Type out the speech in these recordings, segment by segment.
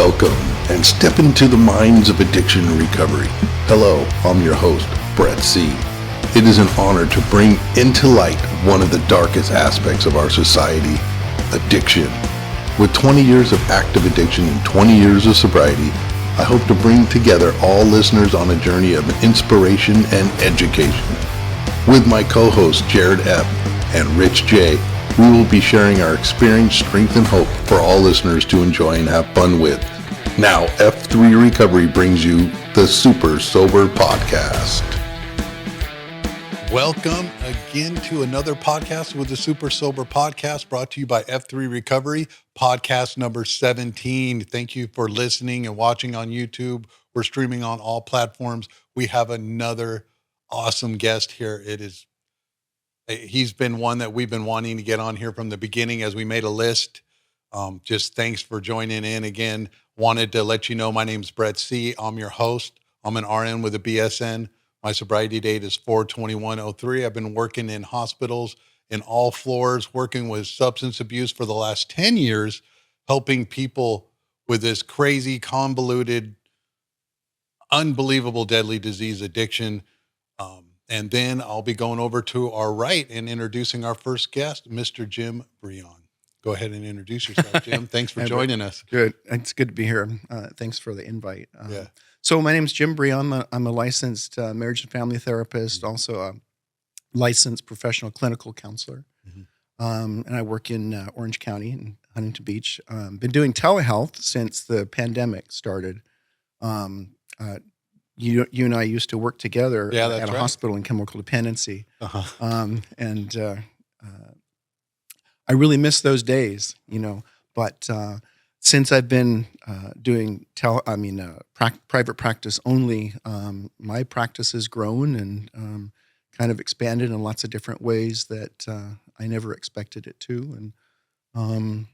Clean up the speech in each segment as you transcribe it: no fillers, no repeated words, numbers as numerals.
Welcome and step into the minds of addiction and recovery. Hello, I'm your host, Brett C. It is an honor to bring into light one of the darkest aspects of our society, addiction. With 20 years of active addiction and 20 years of sobriety, I hope to bring together all listeners on a journey of inspiration and education. With my co-hosts Jared F. and Rich J., we will be sharing our experience, strength, and hope for all listeners to enjoy and have fun with. Now, F3 Recovery brings you the Super Sober Podcast. Welcome again to another podcast with the Super Sober Podcast, brought to you by F3 Recovery, podcast number 17. Thank you for listening and watching on YouTube. We're streaming on all platforms. We have another awesome guest here. He's been one that we've been wanting to get on here from the beginning as we made a list. Just thanks for joining in again. Wanted to let you know my name's Brett C. I'm your host. I'm an RN with a BSN. My sobriety date is 4/21/03. I've been working in hospitals in all floors, working with substance abuse for the last 10 years, helping people with this crazy, convoluted, unbelievable, deadly disease addiction. And then I'll be going over to our right and introducing our first guest, Mr. Jim Brillion. Go ahead and introduce yourself, Jim. Thanks for joining us. Good. It's good to be here. Thanks for the invite. Yeah. So my name's Jim Brillion. I'm a licensed marriage and family therapist, also a licensed professional clinical counselor. And I work in Orange County in Huntington Beach. Been doing telehealth since the pandemic started. You and I used to work together at a hospital in chemical dependency. I really miss those days, but since I've been doing private practice only, my practice has grown and kind of expanded in lots of different ways that I never expected it to. And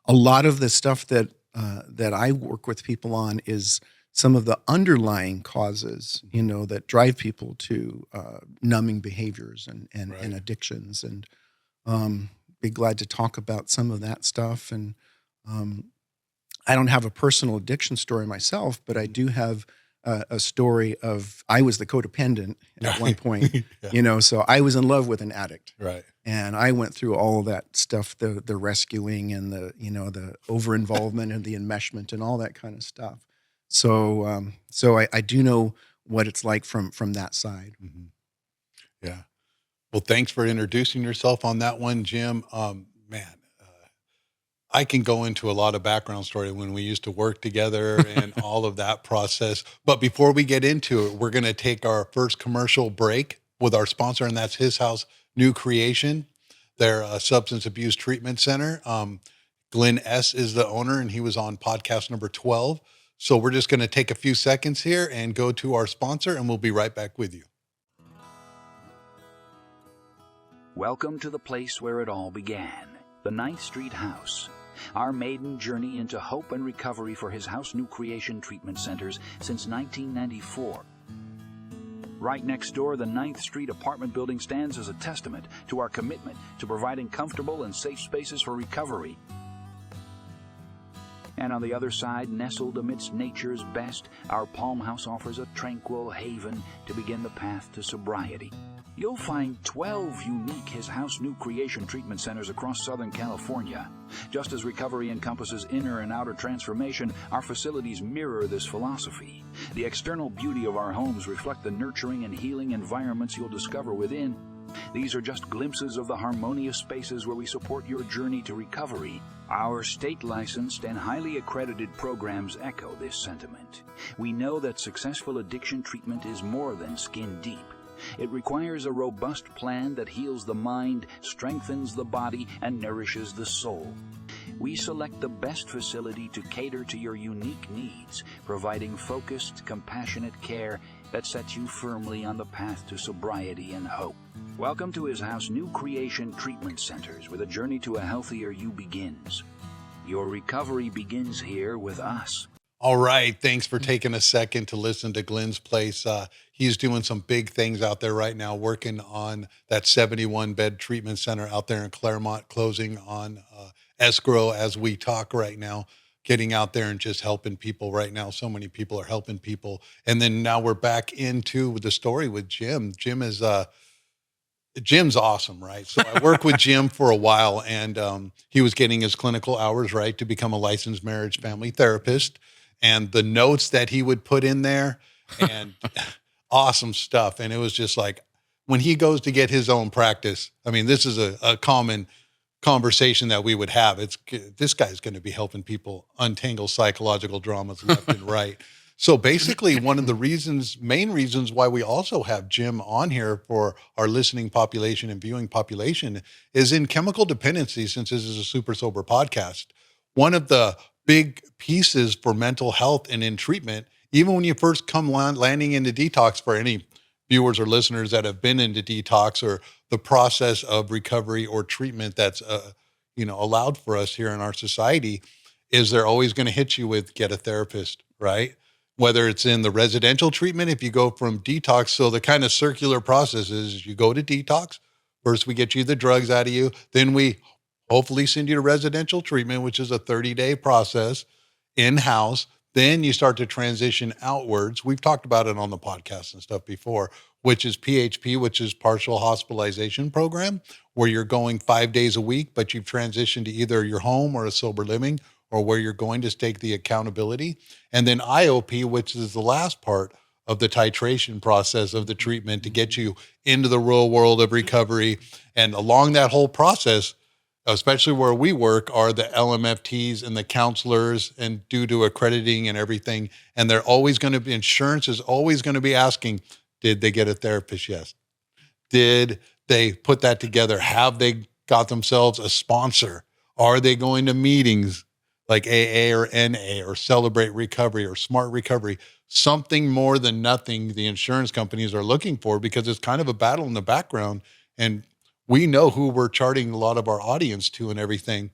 a lot of the stuff that I work with people on is some of the underlying causes, that drive people to numbing behaviors and addictions. And be glad to talk about some of that stuff. And I don't have a personal addiction story myself, but I do have a story of, I was the codependent at one point, so I was in love with an addict. Right. And I went through all of that stuff, the rescuing and the over-involvement and the enmeshment and all that kind of stuff. So I do know what it's like from that side. Mm-hmm. Yeah. Well, thanks for introducing yourself on that one, Jim. I can go into a lot of background story when we used to work together and all of that process. But before we get into it, we're going to take our first commercial break with our sponsor, and that's His House New Creation. They're a substance abuse treatment center. Glenn S. is the owner, and he was on podcast number 12. So we're just going to take a few seconds here and go to our sponsor, and we'll be right back with you. Welcome to the place where it all began, the 9th Street House. Our maiden journey into hope and recovery for His House New Creation treatment centers since 1994. Right next door, the 9th Street apartment building stands as a testament to our commitment to providing comfortable and safe spaces for recovery. And on the other side, nestled amidst nature's best, our Palm House offers a tranquil haven to begin the path to sobriety. You'll find 12 unique His House New Creation treatment centers across Southern California. Just as recovery encompasses inner and outer transformation, our facilities mirror this philosophy. The external beauty of our homes reflect the nurturing and healing environments you'll discover within. These are just glimpses of the harmonious spaces where we support your journey to recovery. Our state-licensed and highly accredited programs echo this sentiment. We know that successful addiction treatment is more than skin deep. It requires a robust plan that heals the mind, strengthens the body, and nourishes the soul. We select the best facility to cater to your unique needs, providing focused, compassionate care that sets you firmly on the path to sobriety and hope. Welcome to His House New Creation Treatment Centers, where the journey to a healthier you begins. Your recovery begins here with us. All right. Thanks for taking a second to listen to Glenn's place. He's doing some big things out there right now, working on that 71-bed treatment center out there in Claremont, closing on escrow as we talk right now. getting out there and just helping people right now. So many people are helping people. And then now we're back into the story with Jim. Jim's awesome, right? So I worked with Jim for a while, and he was getting his clinical hours right to become a licensed marriage family therapist. And the notes that he would put in there, and awesome stuff. And it was just like, when he goes to get his own practice, I mean, this is a common conversation that we would have. This guy's going to be helping people untangle psychological dramas left and right. So basically, one of the main reasons why we also have Jim on here for our listening population and viewing population is in chemical dependency, since this is a super sober podcast. One of the big pieces for mental health and in treatment, even when you first come landing into detox, for any viewers or listeners that have been into detox or the process of recovery or treatment that's allowed for us here in our society, is they're always going to hit you with get a therapist, right? Whether it's in the residential treatment, if you go from detox, so the kind of circular process is you go to detox, first we get you the drugs out of you, then we hopefully send you to residential treatment, which is a 30-day process in-house. Then you start to transition outwards. We've talked about it on the podcast and stuff before, which is PHP, which is partial hospitalization program, where you're going 5 days a week, but you've transitioned to either your home or a sober living, or where you're going to take the accountability. And then IOP, which is the last part of the titration process of the treatment to get you into the real world of recovery. And along that whole process, especially where we work, are the LMFTs and the counselors, and due to accrediting and everything. And they're always going to be, insurance is always going to be asking, did they get a therapist? Yes. Did they put that together? Have they got themselves a sponsor? Are they going to meetings like AA or NA or Celebrate Recovery or Smart Recovery? Something more than nothing the insurance companies are looking for, because it's kind of a battle in the background. And we know who we're charting a lot of our audience to and everything.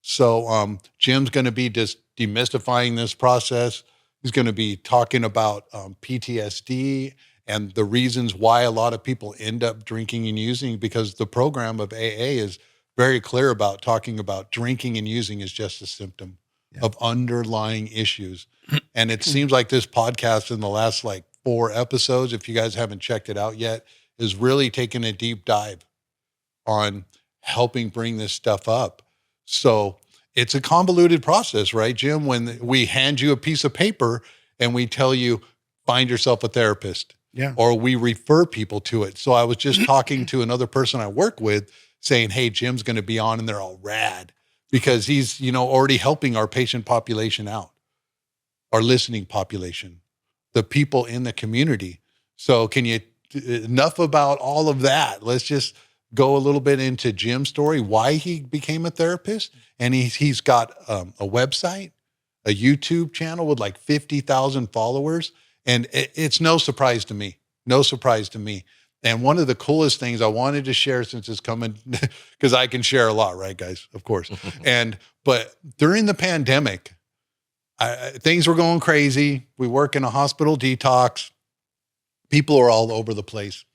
So Jim's going to be just demystifying this process. He's going to be talking about PTSD and the reasons why a lot of people end up drinking and using, because the program of AA is very clear about talking about drinking and using is just a symptom of underlying issues. And it seems like this podcast in the last 4 episodes, if you guys haven't checked it out yet, is really taking a deep dive on helping bring this stuff up. So it's a convoluted process, right, Jim? When we hand you a piece of paper and we tell you, find yourself a therapist, or we refer people to it. So I was just talking to another person I work with saying, hey, Jim's going to be on, and they're all rad because he's, already helping our patient population out, our listening population, the people in the community. So enough about all of that. Let's just go a little bit into Jim's story, why he became a therapist. And he's got a website, a YouTube channel with 50,000 followers. And it's no surprise to me. And one of the coolest things I wanted to share, since it's coming, because I can share a lot, right, guys? Of course. But during the pandemic, things were going crazy. We work in a hospital detox. People are all over the place.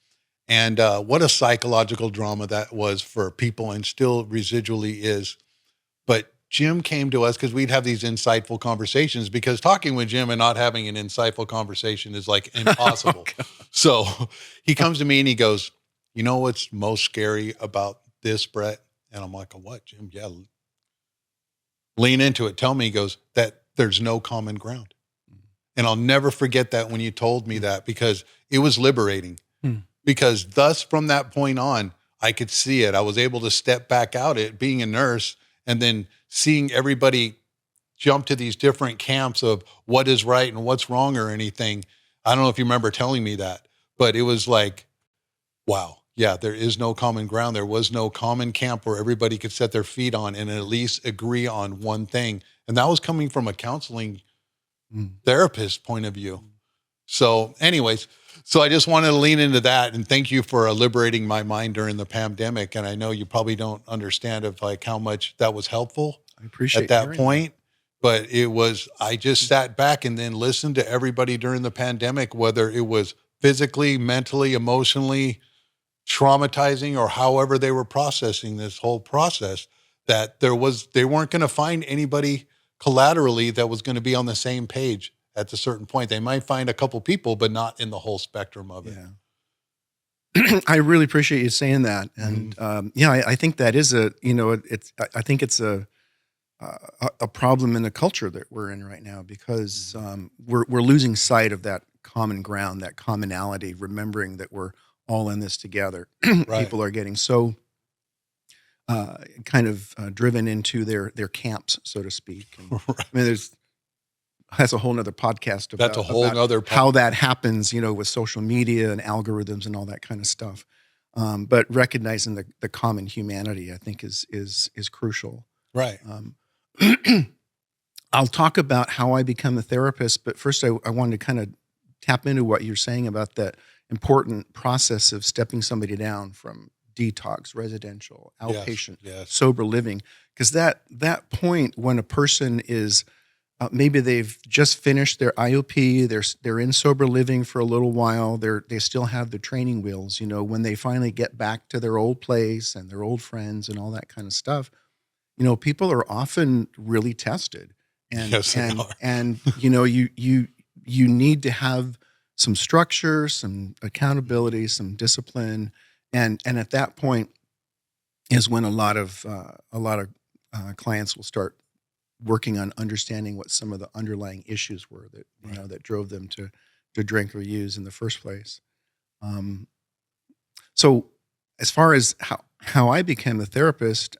And what a psychological drama that was for people, and still residually is. But Jim came to us because we'd have these insightful conversations, because talking with Jim and not having an insightful conversation is impossible. So he comes to me and he goes, you know what's most scary about this, Brett? And I'm like, what, Jim? Yeah. Lean into it. Tell me. He goes, that there's no common ground. And I'll never forget that when you told me that, because it was liberating. Because thus from that point on, I could see it. I was able to step back out at being a nurse, and then seeing everybody jump to these different camps of what is right and what's wrong or anything. I don't know if you remember telling me that, but it was wow, yeah, there is no common ground. There was no common camp where everybody could set their feet on and at least agree on one thing. And that was coming from a counseling therapist point of view. So anyways, so I just wanted to lean into that, and thank you for liberating my mind during the pandemic. And I know you probably don't understand how much that was helpful. I appreciate at that point, but I just sat back and then listened to everybody during the pandemic, whether it was physically, mentally, emotionally traumatizing, or however they were processing this whole process, that they weren't going to find anybody collaterally that was going to be on the same page at a certain point. They might find a couple people, but not in the whole spectrum of it. I really appreciate you saying that. And I think that is I think it's a problem in the culture that we're in right now, because we're losing sight of that common ground, that commonality, remembering that we're all in this together. Right. People are getting so driven into their camps, so to speak. And, Right. I mean, that's a whole nother podcast about, That's a whole nother how that happens, with social media and algorithms and all that kind of stuff. But recognizing the common humanity, I think, is crucial. Right. I'll talk about how I become a therapist, but first I wanted to kind of tap into what you're saying about that important process of stepping somebody down from detox, residential, outpatient, Yes. sober living. Because that point when a person is, maybe they've just finished their IOP, they're in sober living for a little while, they still have the training wheels, when they finally get back to their old place and their old friends and all that kind of stuff, people are often really tested. And, Yes, they are. and you need to have some structure, some accountability, some discipline. And at that point is when a lot of clients will start working on understanding what some of the underlying issues were that that drove them to drink or use in the first place. So as far as how I became a therapist,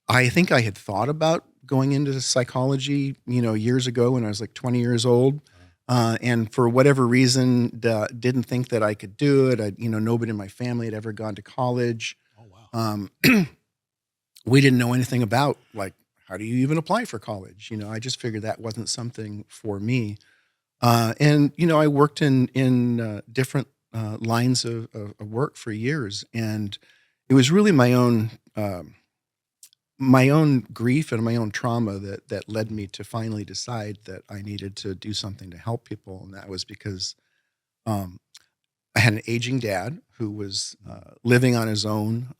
I think I had thought about going into psychology, years ago when I was like 20 years old. And for whatever reason, didn't think that I could do it. Nobody in my family had ever gone to college. Oh, wow. We didn't know anything about, like, how do you even apply for college? I just figured that wasn't something for me. And I worked in different lines of work for years, and it was really my own grief and my own trauma that led me to finally decide that I needed to do something to help people. And that was because I had an aging dad who was living on his own.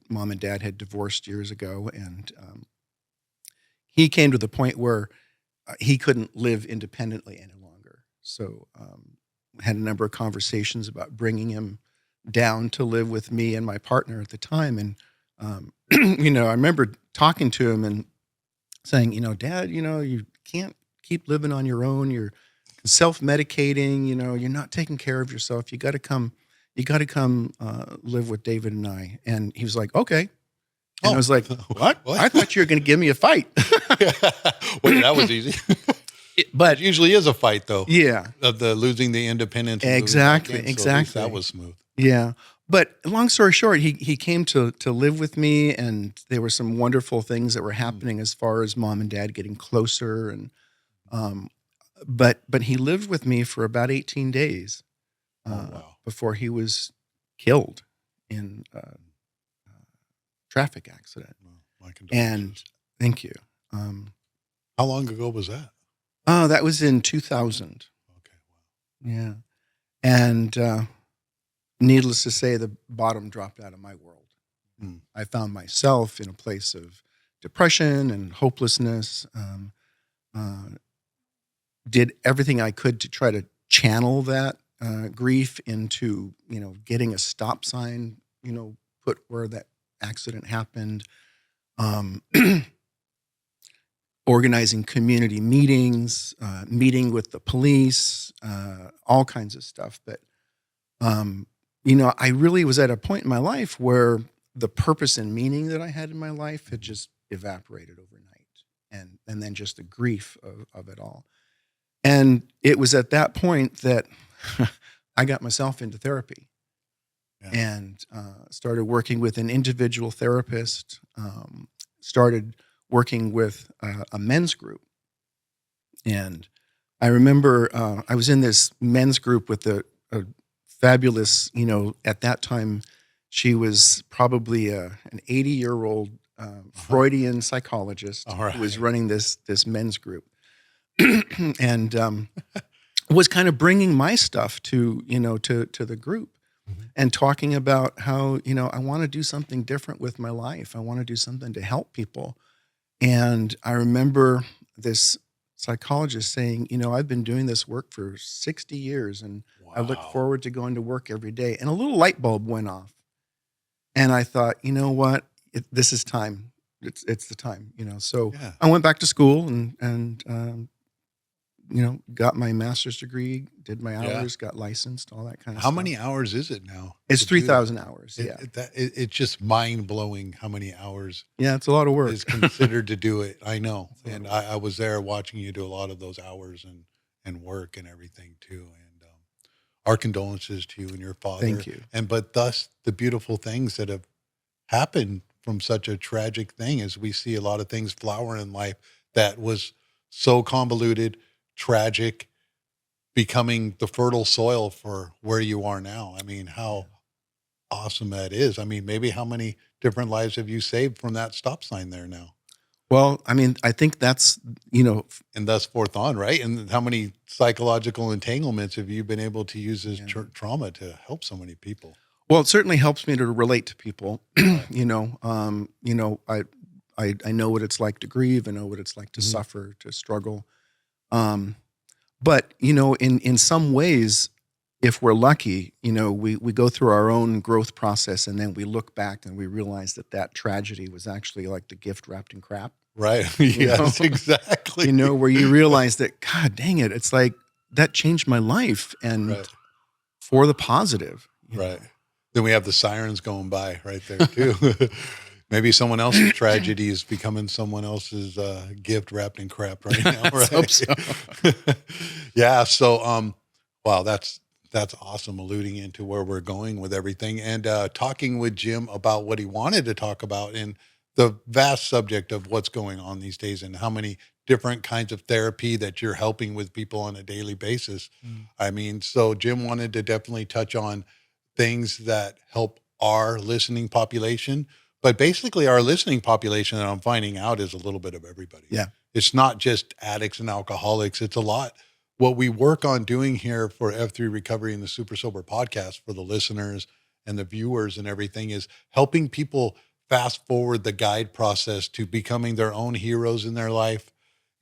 Mom and dad had divorced years ago, and he came to the point where he couldn't live independently any longer. So had a number of conversations about bringing him down to live with me and my partner at the time. And I remember talking to him and saying, Dad, you can't keep living on your own. You're self-medicating, you're not taking care of yourself. You got to come live with David and I. And he was like, okay. And I was like, what? I thought you were going to give me a fight. Wait, that was easy. But it usually is a fight, though. Yeah. Of the losing the independence. Exactly. So that was smooth. Yeah. But long story short, he came to live with me, and there were some wonderful things that were happening as far as mom and dad getting closer. And but he lived with me for about 18 days before he was killed in a traffic accident. Well, my condolences. And thank you. How long ago was that? That was in 2000. Okay. Wow. Yeah. And needless to say, the bottom dropped out of my world. I found myself in a place of depression and hopelessness. Did everything I could to try to channel that grief into, getting a stop sign, put where that accident happened. Organizing community meetings, meeting with the police, all kinds of stuff. But I really was at a point in my life where the purpose and meaning that I had in my life had just evaporated overnight. And then just the grief of it all. And it was at that point that I got myself into therapy and started working with an individual therapist, started working with a men's group. And I remember I was in this men's group with a fabulous, at that time, she was probably an 80-year-old Freudian psychologist who was running this men's group. And was kind of bringing my stuff to the group and talking about how, I want to do something different with my life. I want to do something to help people. And I remember this psychologist saying, I've been doing this work for 60 years and I look Wow. forward to going to work every day. And a little light bulb went off. And I thought, you know what? This is time. It's the time, So Yeah. I went back to school and got my master's degree, did my Yeah. hours, got licensed, all that kind of How stuff. many hours is it now? It's to do that? 3,000 hours. Yeah. It's just mind blowing how many hours Yeah. It's a lot of work. is considered to do it. I know. It's a lot And of work. I was there watching you do a lot of those hours and work and everything too. And our condolences to you and your father. Thank you. But thus the beautiful things that have happened from such a tragic thing, as we see a lot of things flower in life that was so convoluted, tragic, becoming the fertile soil for where you are now. I mean, how awesome that is. I mean, maybe how many different lives have you saved from that stop sign there now? Well, I mean, I think that's, And thus forth on, right? And how many psychological entanglements have you been able to use as trauma to help so many people? well, it certainly helps me to relate to people. I know what it's like to grieve. I know what it's like to suffer, to struggle. But in some ways, if we're lucky, we go through our own growth process, and then we look back and we realize that tragedy was actually like the gift wrapped in crap. Right. Yes, exactly. Where you realize that, God dang it, it's like that changed my life and for the positive. Right. Then we have the sirens going by right there too. Maybe someone else's tragedy is becoming someone else's gift wrapped in crap right now. Right. Hope so. Yeah. So, wow, that's awesome. Alluding into where we're going with everything and talking with Jim about what he wanted to talk about and the vast subject of what's going on these days and how many different kinds of therapy that you're helping with people on a daily basis. I mean, so Jim wanted to definitely touch on things that help our listening population, but basically our listening population that I'm finding out is a little bit of everybody. Yeah. It's not just addicts and alcoholics. It's a lot. What we work on doing here for F3 Recovery and the Super Sober podcast for the listeners and the viewers and everything is helping people fast forward the guide process to becoming their own heroes in their life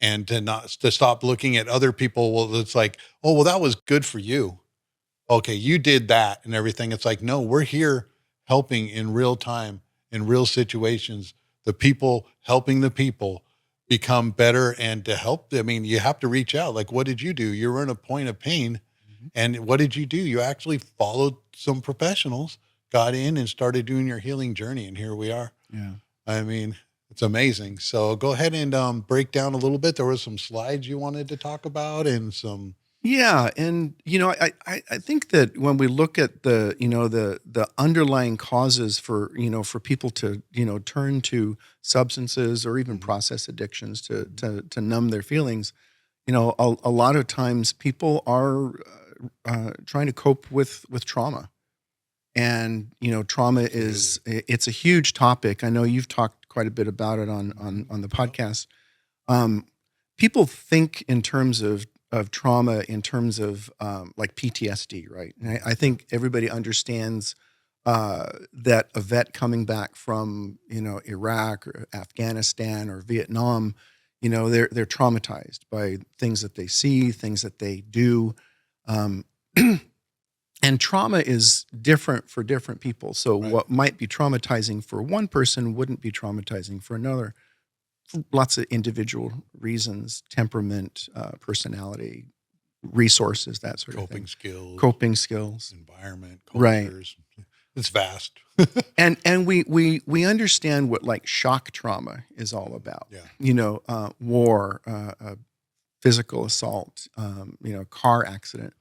and to stop looking at other people. Well, it's like, oh, well, that was good for you. Okay, you did that and everything. It's like, no, we're here helping in real time, in real situations, the people helping the people become better and to help. I mean, you have to reach out. Like, what did you do? You were in a point of pain. And what did you do? You actually followed some professionals, got in and started doing your healing journey. And here we are. Yeah. I mean, it's amazing. So go ahead and break down a little bit. There were some slides you wanted to talk about and some. Yeah, and I think that when we look at the underlying causes for people to turn to substances or even process addictions to numb their feelings, a lot of times people are trying to cope with trauma, and trauma it's a huge topic. I know you've talked quite a bit about it on the podcast. People think in terms of trauma in terms of like PTSD, right? And I think everybody understands that a vet coming back from Iraq or Afghanistan or Vietnam, they're traumatized by things that they see, things that they do, and trauma is different for different people. So what might be traumatizing for one person wouldn't be traumatizing for another. Lots of individual reasons, temperament, personality, resources, that sort of thing. Coping skills, environment, right? Cultures. It's vast. and we understand what like shock trauma is all about. Yeah. War, physical assault, car accident.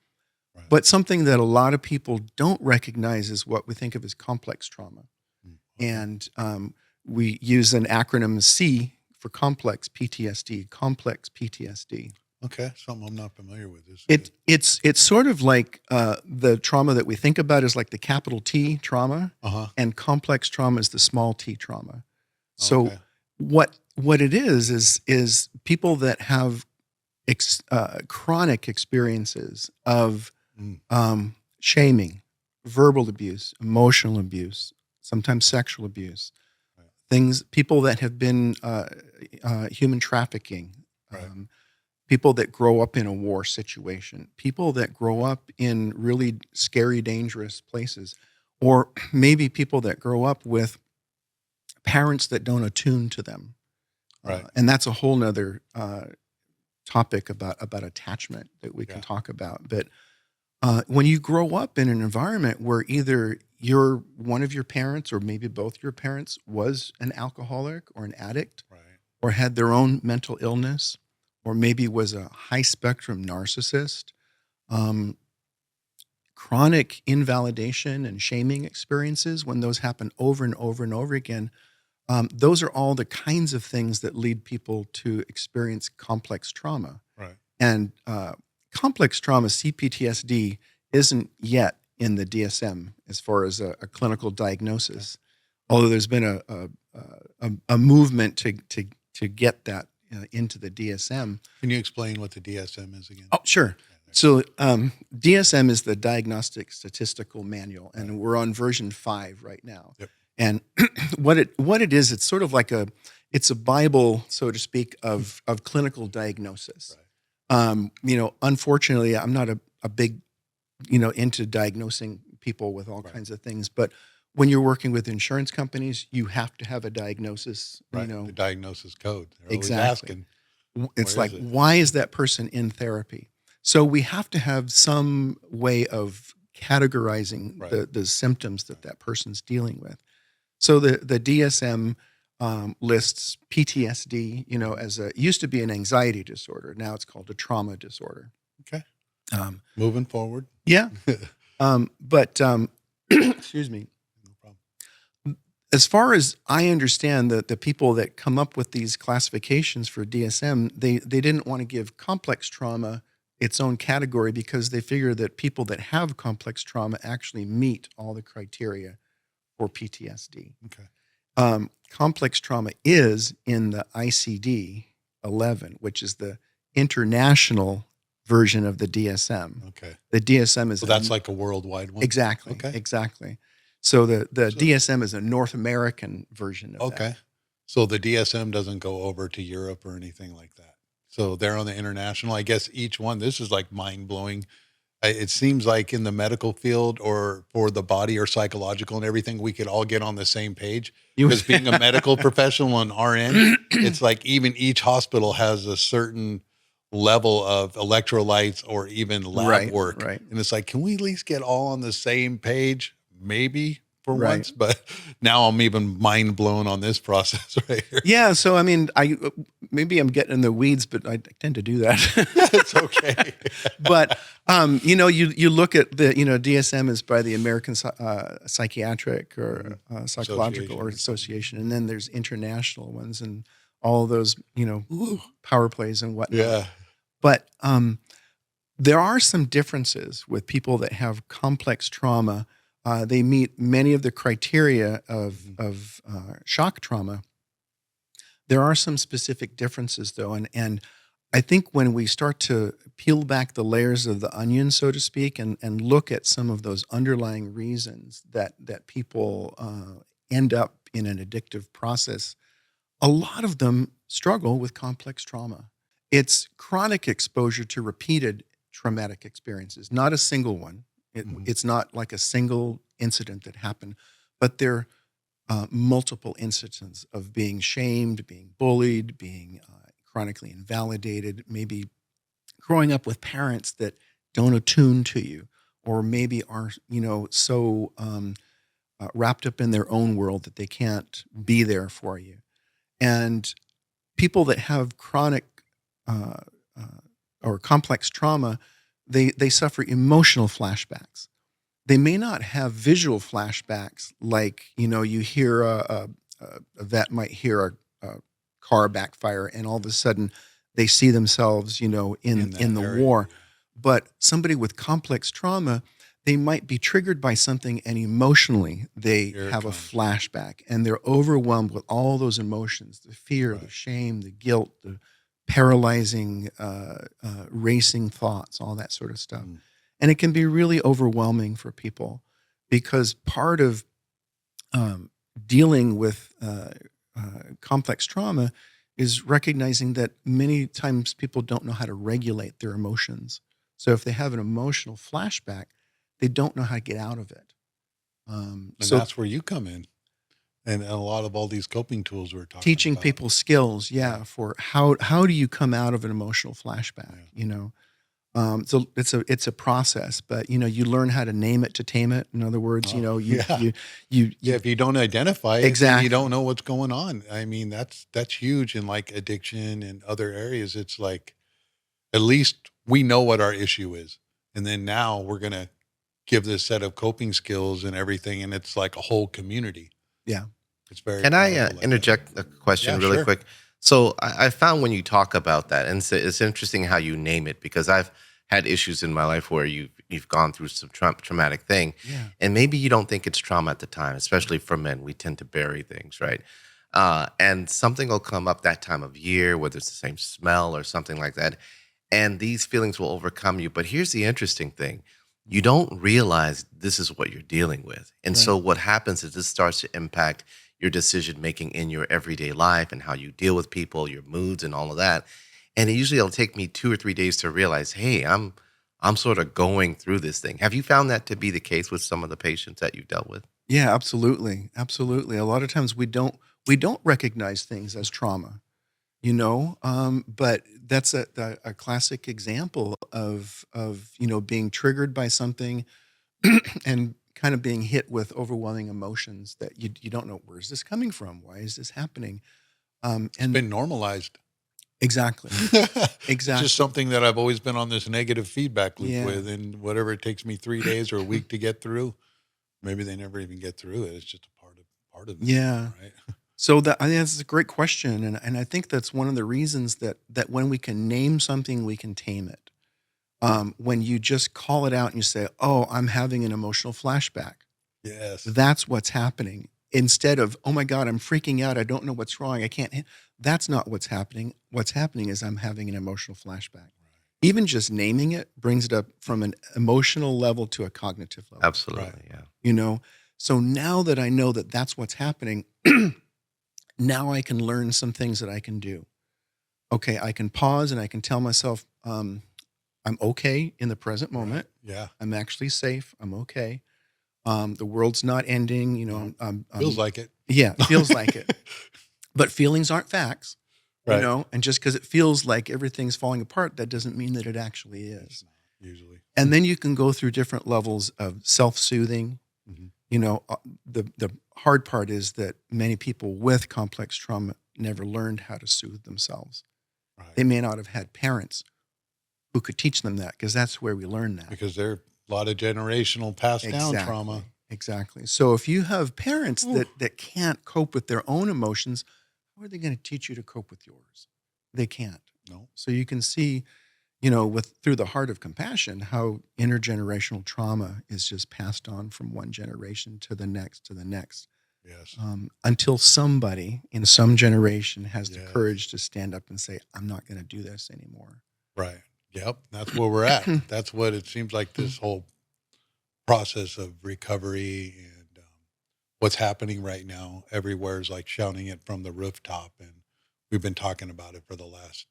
Right. But something that a lot of people don't recognize is what we think of as complex trauma. And we use an acronym C for complex PTSD, complex PTSD. Okay, something I'm not familiar with. It's sort of like the trauma that we think about is like the capital T trauma, and complex trauma is the small t trauma. So what it is people that have chronic experiences of shaming, verbal abuse, emotional abuse, sometimes sexual abuse, people that have been human trafficking, Right. people that grow up in a war situation, people that grow up in really scary, dangerous places, or maybe people that grow up with parents that don't attune to them. Right. And that's a whole nother topic about attachment that we can talk about. But when you grow up in an environment where either one of your parents or maybe both your parents was an alcoholic or an addict, Right. or had their own mental illness, or maybe was a high spectrum narcissist, chronic invalidation and shaming experiences, when those happen over and over and over again, those are all the kinds of things that lead people to experience complex trauma. Right. And complex trauma, CPTSD, isn't yet in the DSM as far as a clinical diagnosis, although there's been a movement to get that into the DSM. Can you explain what the DSM is again? Oh, sure. So DSM is the Diagnostic Statistical Manual, and we're on version 5 right now. Yep. And what it is, it's sort of like it's a Bible, so to speak, of clinical diagnosis. Right. Unfortunately, I'm not a big, into diagnosing people with all kinds of things, but when you're working with insurance companies, you have to have a diagnosis. Right. The diagnosis code. They're Exactly. Always asking, it's like, why is that person in therapy? So we have to have some way of categorizing the symptoms that person's dealing with. So the DSM lists PTSD, as used to be an anxiety disorder. Now it's called a trauma disorder. Okay. Moving forward. Yeah. But excuse me. No problem. As far as I understand, the people that come up with these classifications for DSM, they didn't want to give complex trauma its own category because they figure that people that have complex trauma actually meet all the criteria for PTSD. Okay. Complex trauma is in the ICD-11, which is the international version of the DSM. Okay. The DSM is... So that's like a worldwide one? Exactly. Okay. Exactly. So the DSM is a North American version of that. Okay. So the DSM doesn't go over to Europe or anything like that. So they're on the international. I guess each one, this is like mind-blowing. It seems like in the medical field or for the body or psychological and everything, we could all get on the same page. Because being a medical professional on our end, it's like even each hospital has a certain level of electrolytes or even lab work. Right. And it's like, can we at least get all on the same page? Maybe for Right. once, but now I'm even mind blown on this process right here. Yeah. So, I mean, maybe I'm getting in the weeds, but I tend to do that. It's okay. But, you look at the, DSM is by the American Psychiatric or Psychological Association. And then there's international ones and all those, power plays and whatnot. Yeah. But there are some differences with people that have complex trauma. They meet many of the criteria of shock trauma. There are some specific differences, though, and I think when we start to peel back the layers of the onion, so to speak, and look at some of those underlying reasons that people end up in an addictive process, a lot of them struggle with complex trauma. It's chronic exposure to repeated traumatic experiences, not a single one. It's not like a single incident that happened, but there are multiple incidents of being shamed, being bullied, being chronically invalidated, maybe growing up with parents that don't attune to you, or maybe are, so wrapped up in their own world that they can't be there for you. And people that have chronic or complex trauma, they suffer emotional flashbacks. They may not have visual flashbacks like, you hear a vet might hear a car backfire and all of a sudden they see themselves, in the war. But somebody with complex trauma, they might be triggered by something and emotionally they have a flashback and they're overwhelmed with all those emotions, the fear, the shame, the guilt, the paralyzing, racing thoughts, all that sort of stuff. And it can be really overwhelming for people because part of dealing with complex trauma is recognizing that many times people don't know how to regulate their emotions. So if they have an emotional flashback, they don't know how to get out of it. And So that's where you come in. And a lot of all these coping tools we're talking teaching about. people skills, for how do you come out of an emotional flashback, So it's a process, but you learn how to name it to tame it. In other words, If you don't identify it, then Exactly. you don't know what's going on. I mean, that's huge in like addiction and other areas. It's like, at least we know what our issue is. And then now we're going to give this set of coping skills and everything. And it's like a whole community. Yeah. It's very Can I powerful like that. interject a question Yeah, really sure. quick? So I found when you talk about that, and it's interesting how you name it, because I've had issues in my life where you've gone through some traumatic thing, Yeah. and maybe you don't think it's trauma at the time, especially for men. We tend to bury things, right? And something will come up that time of year, whether it's the same smell or something like that, and these feelings will overcome you. But here's the interesting thing. You don't realize this is what you're dealing with. And so what happens is this starts to impact your decision making in your everyday life and how you deal with people, your moods and all of that. And usually it'll take me 2 or 3 days to realize, hey, I'm sort of going through this thing. Have you found that to be the case with some of the patients that you've dealt with? Yeah, absolutely. Absolutely. A lot of times we don't recognize things as trauma, but that's a classic example of being triggered by something and kind of being hit with overwhelming emotions that you don't know, where's this coming from? Why is this happening? It's And been normalized. exactly. It's Exactly. just something that I've always been on this negative feedback loop Yeah. with. And whatever it takes me 3 days or a week to get through, maybe they never even get through it. It's just a part of them. Yeah. Right. So I think that's a great question, and I think that's one of the reasons that when we can name something, we can tame it. When you just call it out and you say, "Oh, I'm having an emotional flashback," Yes. that's what's happening. Instead of, "Oh my God, I'm freaking out. I don't know what's wrong. I can't." That's not what's happening. What's happening is I'm having an emotional flashback. Even just naming it brings it up from an emotional level to a cognitive level. Absolutely, yeah. So now that I know that that's what's happening. Now I can learn some things that I can do. Okay, I can pause and I can tell myself, I'm okay in the present moment. Right. Yeah. I'm actually safe. I'm okay. The world's not ending. Feels like it. Yeah, it feels like it. But feelings aren't facts, Right. And just because it feels like everything's falling apart, that doesn't mean that it actually is. Usually. And then you can go through different levels of self-soothing. Mhm. The hard part is that many people with complex trauma never learned how to soothe themselves. Right. They may not have had parents who could teach them that, because that's where we learn that. Because there are a lot of generational passed down Exactly. trauma. Exactly. So if you have parents that can't cope with their own emotions, how are they going to teach you to cope with yours? They can't. No. So you can see, through the heart of compassion, how intergenerational trauma is just passed on from one generation to the next to the next. Yes. Until somebody in some generation has the Yes. courage to stand up and say, I'm not going to do this anymore. Right. Yep. That's where we're at. That's what it seems like, this whole process of recovery and what's happening right now everywhere is like shouting it from the rooftop. And we've been talking about it for the last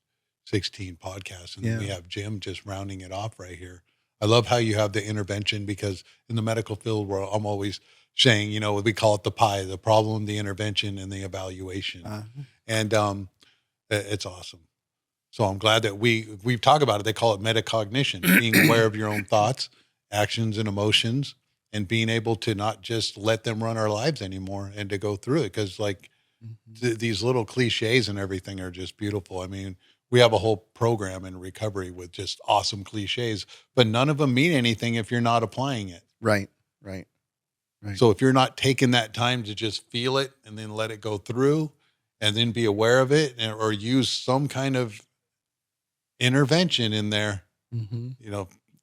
16 podcasts. And then we Yeah. have Jim just rounding it off right here. I love how you have the intervention, because in the medical field, where I'm always saying, we call it the pie, the problem, the intervention, and the evaluation. And it's awesome. So I'm glad that we've talked about it. They call it metacognition, being aware of your own thoughts, actions, and emotions, and being able to not just let them run our lives anymore and to go through it. Because like these little cliches and everything are just beautiful. I mean, we have a whole program in recovery with just awesome cliches, but none of them mean anything if you're not applying it. Right. So if you're not taking that time to just feel it and then let it go through and then be aware of it, or use some kind of intervention in there,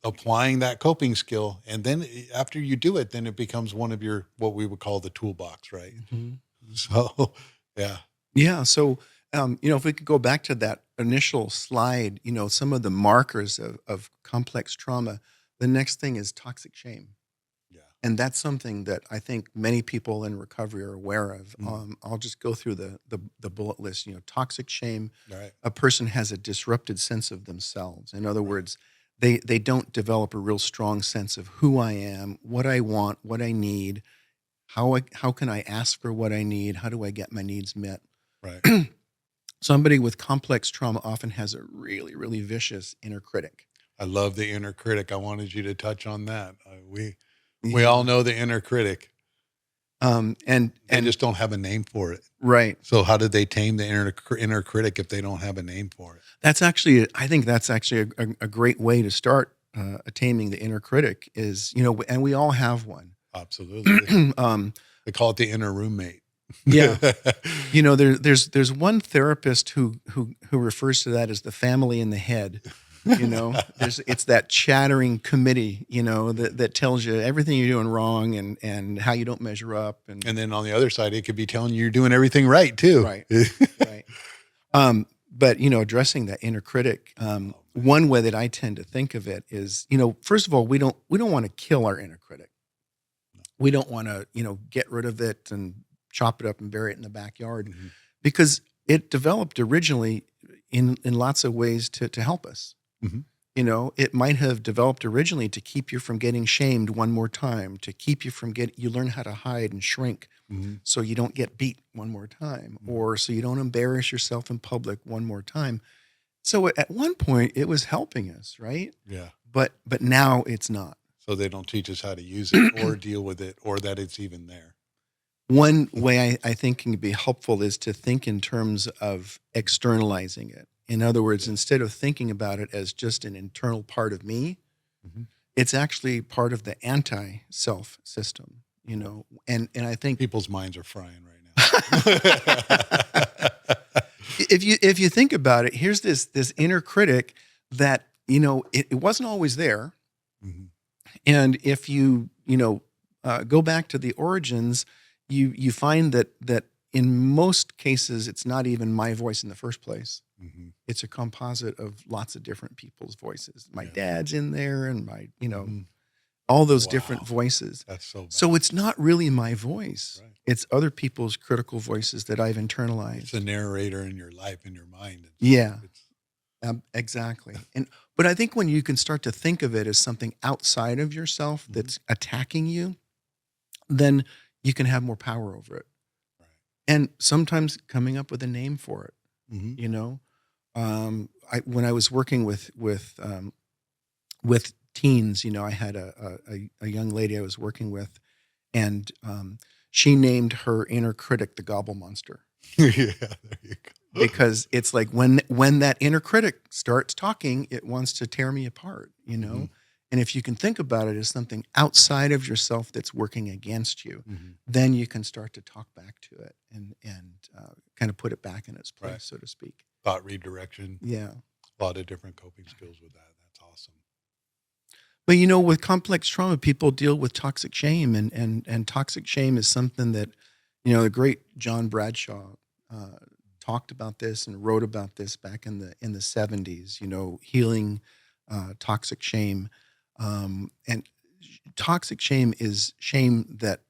applying that coping skill. And then after you do it, then it becomes one of your, what we would call the toolbox. Right. So, yeah. Yeah. So, if we could go back to that initial slide, some of the markers of complex trauma, the next thing is toxic shame. Yeah. And that's something that I think many people in recovery are aware of. I'll just go through the bullet list. Toxic shame. Right. A person has a disrupted sense of themselves. In other words, they don't develop a real strong sense of who I am, what I want, what I need, how can I ask for what I need, how do I get my needs met. Right. Somebody with complex trauma often has a really, really vicious inner critic. I love the inner critic. I wanted you to touch on that. We Yeah. all know the inner critic. And They just don't have a name for it. right. So how did they tame the inner critic if they don't have a name for it? I think that's actually a great way to start taming the inner critic is, and we all have one. Absolutely. They call it the inner roommate. Yeah. There's one therapist who refers to that as the family in the head. It's that chattering committee, that tells you everything you're doing wrong and how you don't measure up. And then on the other side, it could be telling you you're doing everything right too. Right. Right. But addressing that inner critic, one way that I tend to think of it is, first of all, we don't want to kill our inner critic. We don't want to, get rid of it and chop it up and bury it in the backyard, because it developed originally in lots of ways to help us. It might have developed originally to keep you from getting shamed one more time, to keep you from you learn how to hide and shrink so you don't get beat one more time, or so you don't embarrass yourself in public one more time. So at one point it was helping us, right? Yeah. But now it's not. So they don't teach us how to use it or deal with it or that it's even there. One way I think can be helpful is to think in terms of externalizing it. In other words, instead of thinking about it as just an internal part of me, it's actually part of the anti-self system, and I think People's minds are frying right now. if you think about it, here's this inner critic that, it wasn't always there. And if you go back to the origins, you find that in most cases, it's not even my voice in the first place. It's a composite of lots of different people's voices. My dad's in there and my, all those different voices. That's so bad. So it's not really my voice. Right. It's other people's critical voices that I've internalized. It's a narrator in your life, in your mind. Exactly. But I think when you can start to think of it as something outside of yourself that's attacking you, then you can have more power over it. Right. And sometimes coming up with a name for it. When I was working with teens, I had a young lady I was working with, and she named her inner critic the Gobble Monster. Yeah, there you go. Because it's like when that inner critic starts talking, it wants to tear me apart, And if you can think about it as something outside of yourself that's working against you, then you can start to talk back to it and kind of put it back in its place, so to speak. Thought redirection. Yeah. A lot of different coping skills with that. That's awesome. But, with complex trauma, people deal with toxic shame. And toxic shame is something that, the great John Bradshaw talked about this and wrote about this back in the 70s, healing toxic shame. And toxic shame is shame that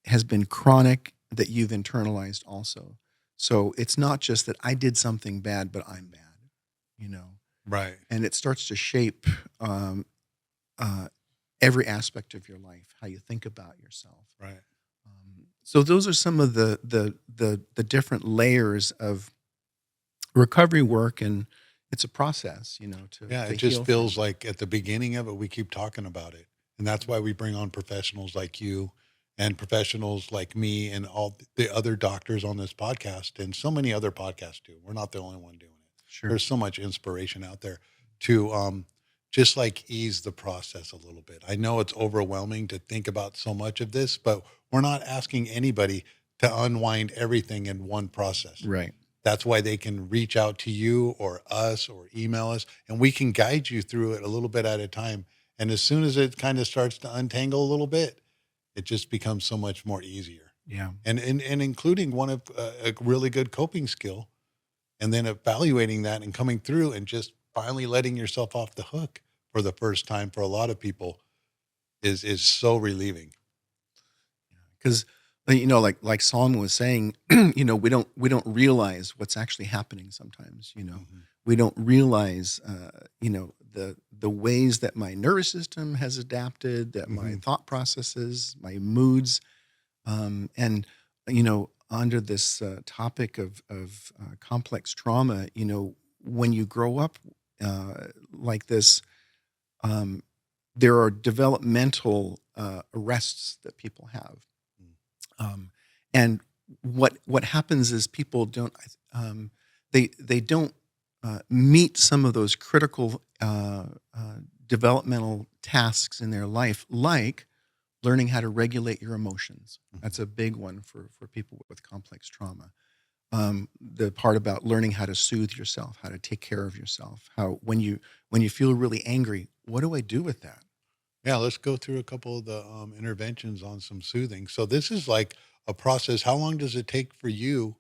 has been chronic, that you've internalized also. So it's not just that I did something bad, but I'm bad, Right. And it starts to shape every aspect of your life, how you think about yourself. Right. So those are some of the different layers of recovery work, and it's a process, It just feels like at the beginning of it, we keep talking about it. And that's why we bring on professionals like you and professionals like me and all the other doctors on this podcast and so many other podcasts too. We're not the only one doing it. Sure. There's so much inspiration out there to just like ease the process a little bit. I know it's overwhelming to think about so much of this, but we're not asking anybody to unwind everything in one process. Right. That's why they can reach out to you or us or email us, and we can guide you through it a little bit at a time. And as soon as it kind of starts to untangle a little bit, it just becomes so much more easier. Yeah. And including one of a really good coping skill, and then evaluating that and coming through and just finally letting yourself off the hook for the first time for a lot of people is so relieving. because like Solomon was saying, we don't realize what's actually happening sometimes. We don't realize the ways that my nervous system has adapted, that my thought processes, my moods, and under this topic of complex trauma, when you grow up like this, there are developmental arrests that people have. And what happens is people don't they don't meet some of those critical developmental tasks in their life, like learning how to regulate your emotions. That's a big one for people with complex trauma. The part about learning how to soothe yourself, how to take care of yourself, how when you feel really angry, what do I do with that? Yeah, let's go through a couple of the interventions on some soothing. So this is like a process. How long does it take for you?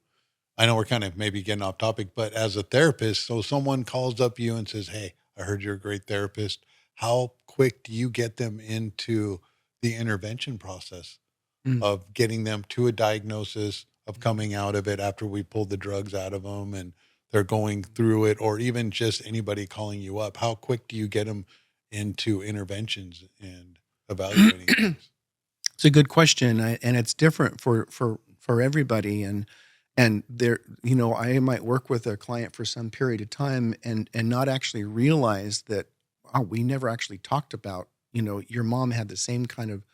I know we're kind of maybe getting off topic, but as a therapist, so someone calls up you and says, "Hey, I heard you're a great therapist." How quick do you get them into the intervention process Mm. of getting them to a diagnosis, of coming out of it after we pulled the drugs out of them and they're going through it, or even just anybody calling you up? How quick do you get them into interventions and evaluating things? It's a good question, and it's different for everybody. And there, I might work with a client for some period of time and not actually realize that, oh, we never actually talked about, your mom had the same kind of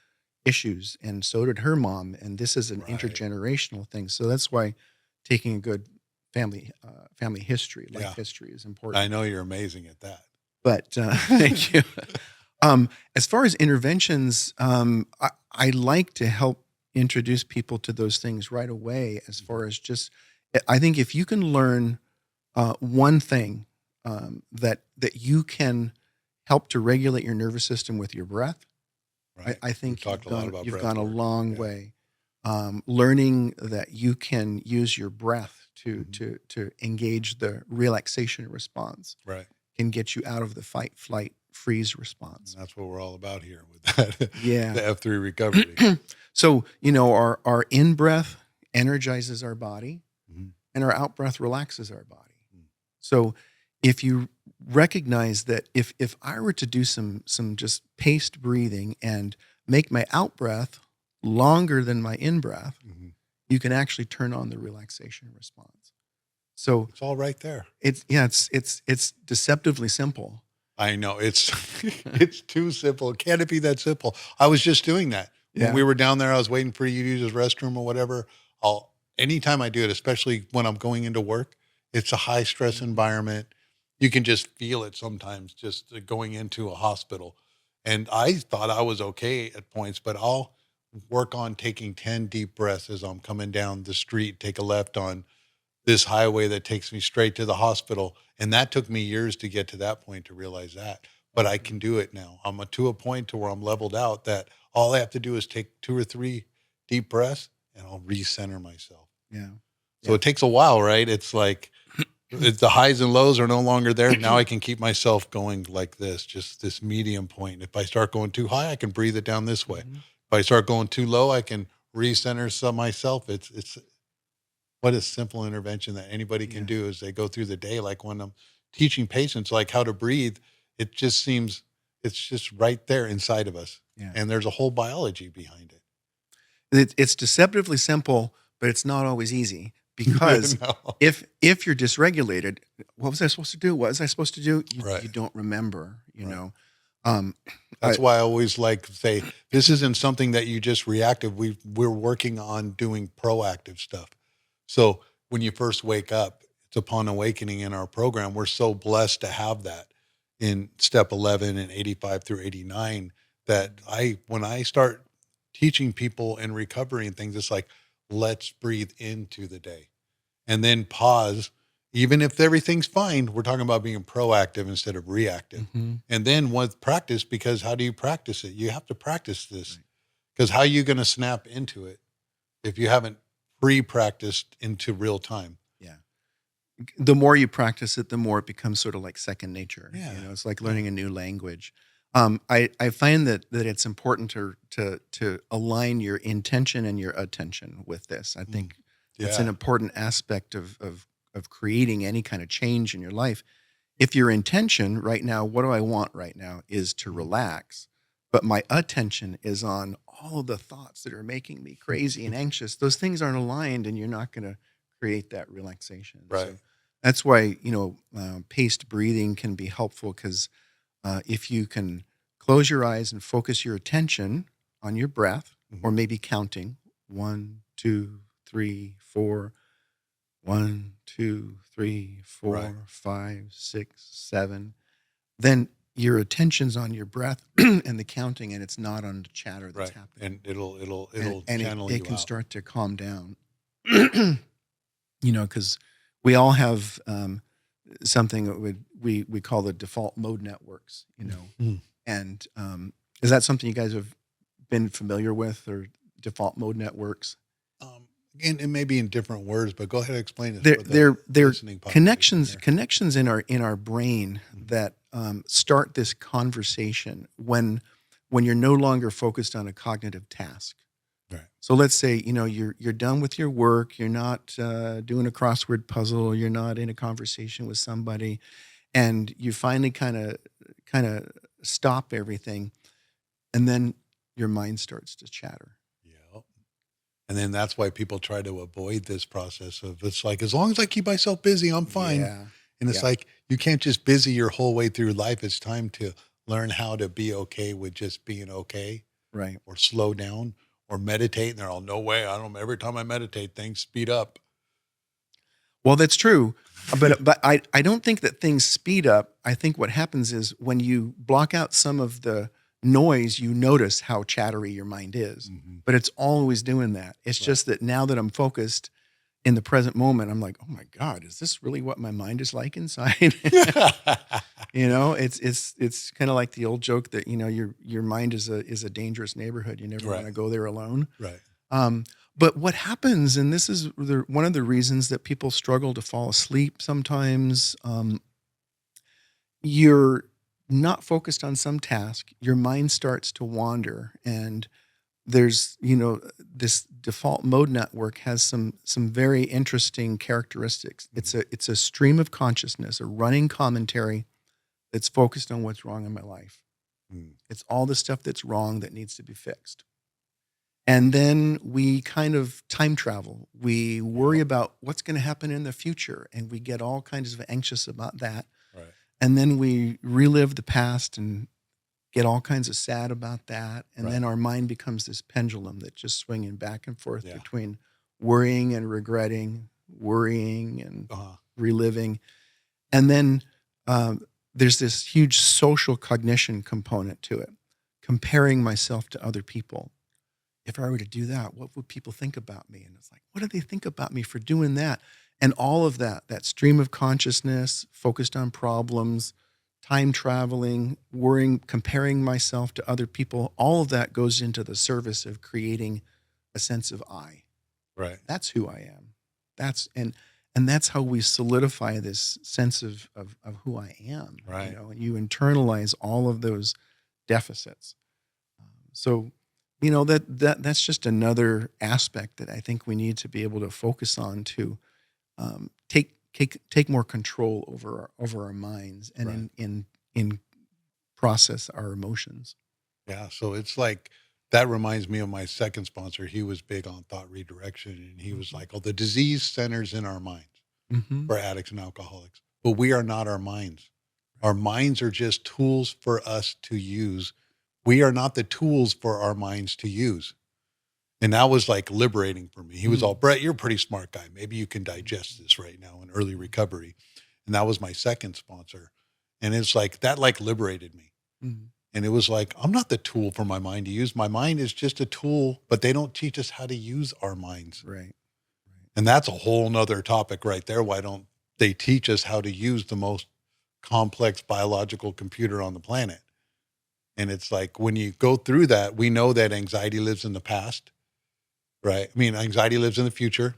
issues, and so did her mom, and this is an Right. intergenerational thing. So that's why taking a good family history, life Yeah. history, is important. I know you're amazing at that. But thank you. As far as interventions, I like to help introduce people to those things right away. As far as just, I think if you can learn one thing that you can help to regulate your nervous system with your breath, Right. I think We've talked a lot about you've breath gone a work. long Yeah. way. Learning that you can use your breath to engage the relaxation response Right. can get you out of the fight, flight, freeze response. And that's what we're all about here with that. Yeah. The F3 recovery. So, our in-breath energizes our body, Mhm. and our out-breath relaxes our body. Mm. So if you recognize that if I were to do some just paced breathing and make my out-breath longer than my in-breath, Mhm. you can actually turn on the relaxation response. So It's all right there. it's deceptively simple. I know it's it's too simple. Can it be that simple? I was just doing that Yeah. when we were down there. I was waiting for you to use the restroom or whatever. Anytime I do it, especially when I'm going into work, it's a high stress environment. You can just feel it sometimes just going into a hospital. And I thought I was okay at points, but I'll work on taking 10 deep breaths as I'm coming down the street, take a left on this highway that takes me straight to the hospital. And that took me years to get to that point to realize that. But I can do it now. I'm to a point to where I'm leveled out that all I have to do is take 2 or 3 deep breaths and I'll recenter myself. Yeah. So it takes a while, right? It's like the highs and lows are no longer there. Now I can keep myself going like this, just this medium point. If I start going too high, I can breathe it down this way. Mhm. If I start going too low, I can recenter myself. It's what a simple intervention that anybody can Yeah. do as they go through the day. Like when I'm teaching patients like how to breathe, it just seems it's just right there inside of us. Yeah. And there's a whole biology behind it. It's deceptively simple, but it's not always easy, because No. if you're dysregulated, what was I supposed to do? What was I supposed to do? Right. You don't remember, Right. know. That's why I always like to say, this isn't something that you just reactive. We're working on doing proactive stuff. So when you first wake up, it's upon awakening in our program. We're so blessed to have that in step 11 and 85 through 89 that when I start teaching people in recovery and things, it's like, let's breathe into the day and then pause. Even if everything's fine, we're talking about being proactive instead of reactive. Mhm. And then with practice, because how do you practice it? You have to practice this, because how are you going to snap into it if you haven't pre-practiced into real time? Yeah. The more you practice it, the more it becomes sort of like second nature. Yeah. It's like learning a new language. I find that it's important to align your intention and your attention with this. I think that's an Yeah. important aspect of creating any kind of change in your life. If your intention right now, what do I want right now, is to relax, but my attention is on all of the thoughts that are making me crazy and anxious, those things aren't aligned, and you're not going to create that relaxation. Right. So that's why paced breathing can be helpful, because if you can close your eyes and focus your attention on your breath, or maybe counting 1, 2, 3, 4, 1, 2, 3, 4, Right. 5, 6, 7, then your attention's on your breath and the counting, and it's not on the chatter that's Right. happening. And it'll And channel it you can out. start to calm down. Because we all have something that we call the default mode networks, Mm. and is that something you guys have been familiar with, or default mode networks? Again, it may be in different words, but go ahead and explain it. They're listening population here. connections in our brain that start this conversation when you're no longer focused on a cognitive task. Right. So let's say you're done with your work, you're not doing a crossword puzzle, you're not in a conversation with somebody, and you finally kind of stop everything, and then your mind starts to chatter. Yeah. And then that's why people try to avoid this process of, it's like, as long as I keep myself busy, I'm fine. Yeah. And it's like, you can't just busy your whole way through life. It's time to learn how to be okay with just being okay, Right. or slow down, or meditate. And they're all, no way. I don't, every time I meditate, things speed up. Well, that's true. But I don't think that things speed up. I think what happens is when you block out some of the noise, you notice how chattery your mind is. But it's always doing that. It's just that now that I'm focused in the present moment, I'm like, oh my God, is this really what my mind is like inside? It's kind of like the old joke that your mind is a dangerous neighborhood. You never want to go there alone. Right. But what happens, and this is one of the reasons that people struggle to fall asleep sometimes, you're not focused on some task, your mind starts to wander, and there's, this default mode network has some very interesting characteristics. It's a stream of consciousness, a running commentary that's focused on what's wrong in my life. It's all the stuff that's wrong that needs to be fixed. And then we kind of time travel. We worry about what's going to happen in the future, and we get all kinds of anxious about that. Right. And then we relive the past and get all kinds of sad about that. And then our mind becomes this pendulum that's just swinging back and forth between worrying and regretting, worrying and reliving. And then there's this huge social cognition component to it, comparing myself to other people. If I were to do that, what would people think about me? And it's like, what do they think about me for doing that? And all of that stream of consciousness, focused on problems, time traveling, worrying, comparing myself to other people, all of that goes into the service of creating a sense of I. Right. That's who I am. And that's how we solidify this sense of who I am. Right. And you internalize all of those deficits. So that's just another aspect that I think we need to be able to focus on to take more control over our minds and in process our emotions. Yeah. So it's like, that reminds me of my second sponsor. He was big on thought redirection, and he was like, oh, the disease centers in our minds for addicts and alcoholics, but we are not our minds. Our minds are just tools for us to use. We are not the tools for our minds to use. And that was like liberating for me. He was all, Brett, you're a pretty smart guy. Maybe you can digest this right now in early recovery. And that was my second sponsor. And it's like, that like liberated me. And it was like, I'm not the tool for my mind to use. My mind is just a tool, but they don't teach us how to use our minds. Right. And that's a whole nother topic right there. Why don't they teach us how to use the most complex biological computer on the planet? And it's like, when you go through that, we know that anxiety lives in the past, right? I mean, anxiety lives in the future.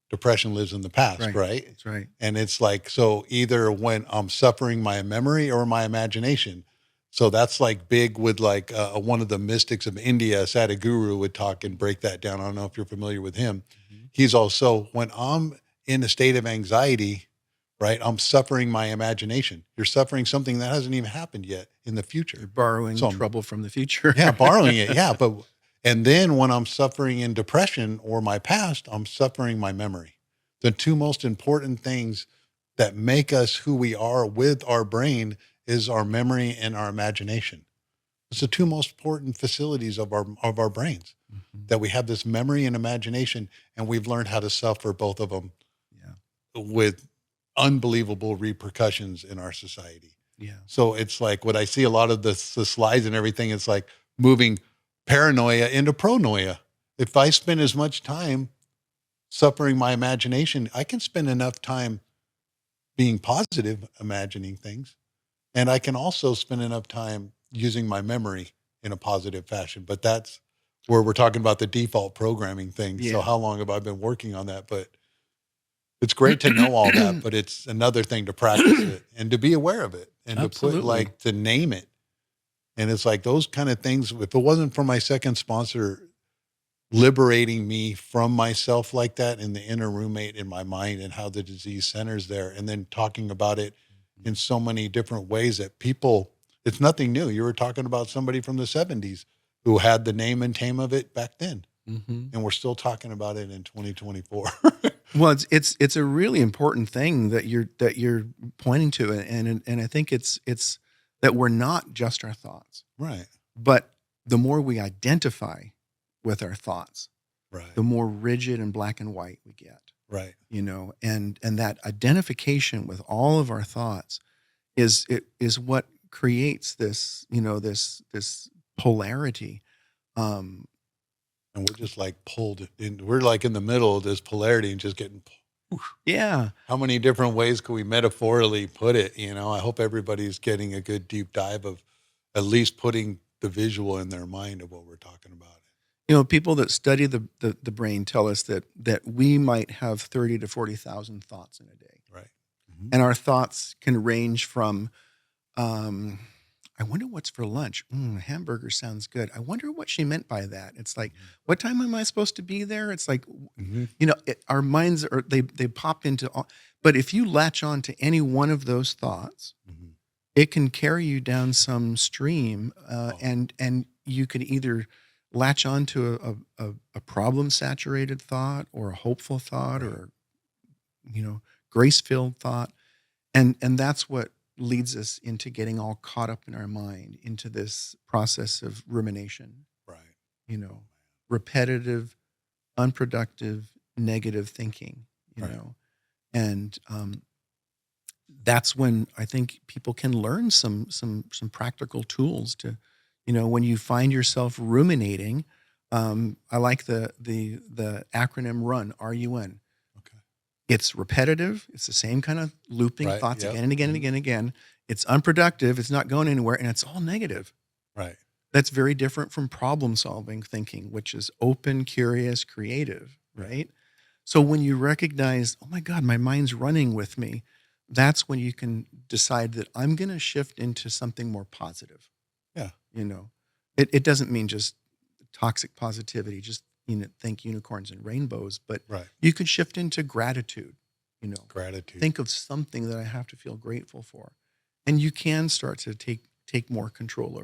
Depression lives in the past, right? That's right. And it's like, so either when I'm suffering my memory or my imagination, So that's like big with like one of the mystics of India, Sadhguru, would talk and break that down. I don't know if you're familiar with him. He's also, when I'm in a state of anxiety, right, I'm suffering my imagination. You're suffering something that hasn't even happened yet in the future. You're borrowing So I'm- trouble from the future. Yeah, borrowing it. Yeah. And then when I'm suffering in depression or my past, I'm suffering my memory. The two most important things that make us who we are with our brain is our memory and our imagination. It's the two most important facilities of our brains, that we have this memory and imagination, and we've learned how to suffer both of them with unbelievable repercussions in our society. Yeah. So it's like what I see a lot of the slides and everything, it's like moving paranoia into pronoia. If I spend as much time suffering my imagination, I can spend enough time being positive, imagining things. And I can also spend enough time using my memory in a positive fashion. But that's where we're talking about the default programming thing. So Yeah. how long have I been working on that? But it's great to know all that, but it's another thing to practice it and to be aware of it and Absolutely. to name it. And it's like those kind of things. If it wasn't for my second sponsor liberating me from myself like that, and the inner roommate in my mind and how the disease centers there, and then talking about it in so many different ways that people, it's nothing new. You were talking about somebody from the 70s who had the name and tame of it back then. And we're still talking about it in 2024. Well, it's a really important thing that you're pointing to, and I think it's that we're not just our thoughts, Right. but the more we identify with our thoughts, Right. the more rigid and black and white we get. Right. And that identification with all of our thoughts is what creates this, this polarity. And we're just like pulled in. We're like in the middle of this polarity and just getting. Yeah. How many different ways could we metaphorically put it? I hope everybody's getting a good deep dive of at least putting the visual in their mind of what we're talking about. People that study the brain tell us that we might have 30 to 40,000 thoughts in a day. Right. And our thoughts can range from, I wonder what's for lunch. Hamburger sounds good. I wonder what she meant by that. It's like, what time am I supposed to be there? It's like, our minds they pop into all. But if you latch on to any one of those thoughts, it can carry you down some stream, and you could either latch on to a problem-saturated thought, or a hopeful thought, or grace-filled thought, and that's what leads us into getting all caught up in our mind into this process of rumination. Right. Repetitive, unproductive, negative thinking. And that's when I think people can learn some practical tools to, when you find yourself ruminating. I like the acronym RUN, RUN. It's repetitive. It's the same kind of looping thoughts again and again and again and again. It's unproductive. It's not going anywhere, and it's all negative. Right. That's very different from problem-solving thinking, which is open, curious, creative, right? So when you recognize, oh my God, my mind's running with me, that's when you can decide that I'm going to shift into something more positive. Yeah. It doesn't mean just toxic positivity, just think unicorns and rainbows, but you could shift into gratitude. Gratitude. Think of something that I have to feel grateful for, and you can start to take more control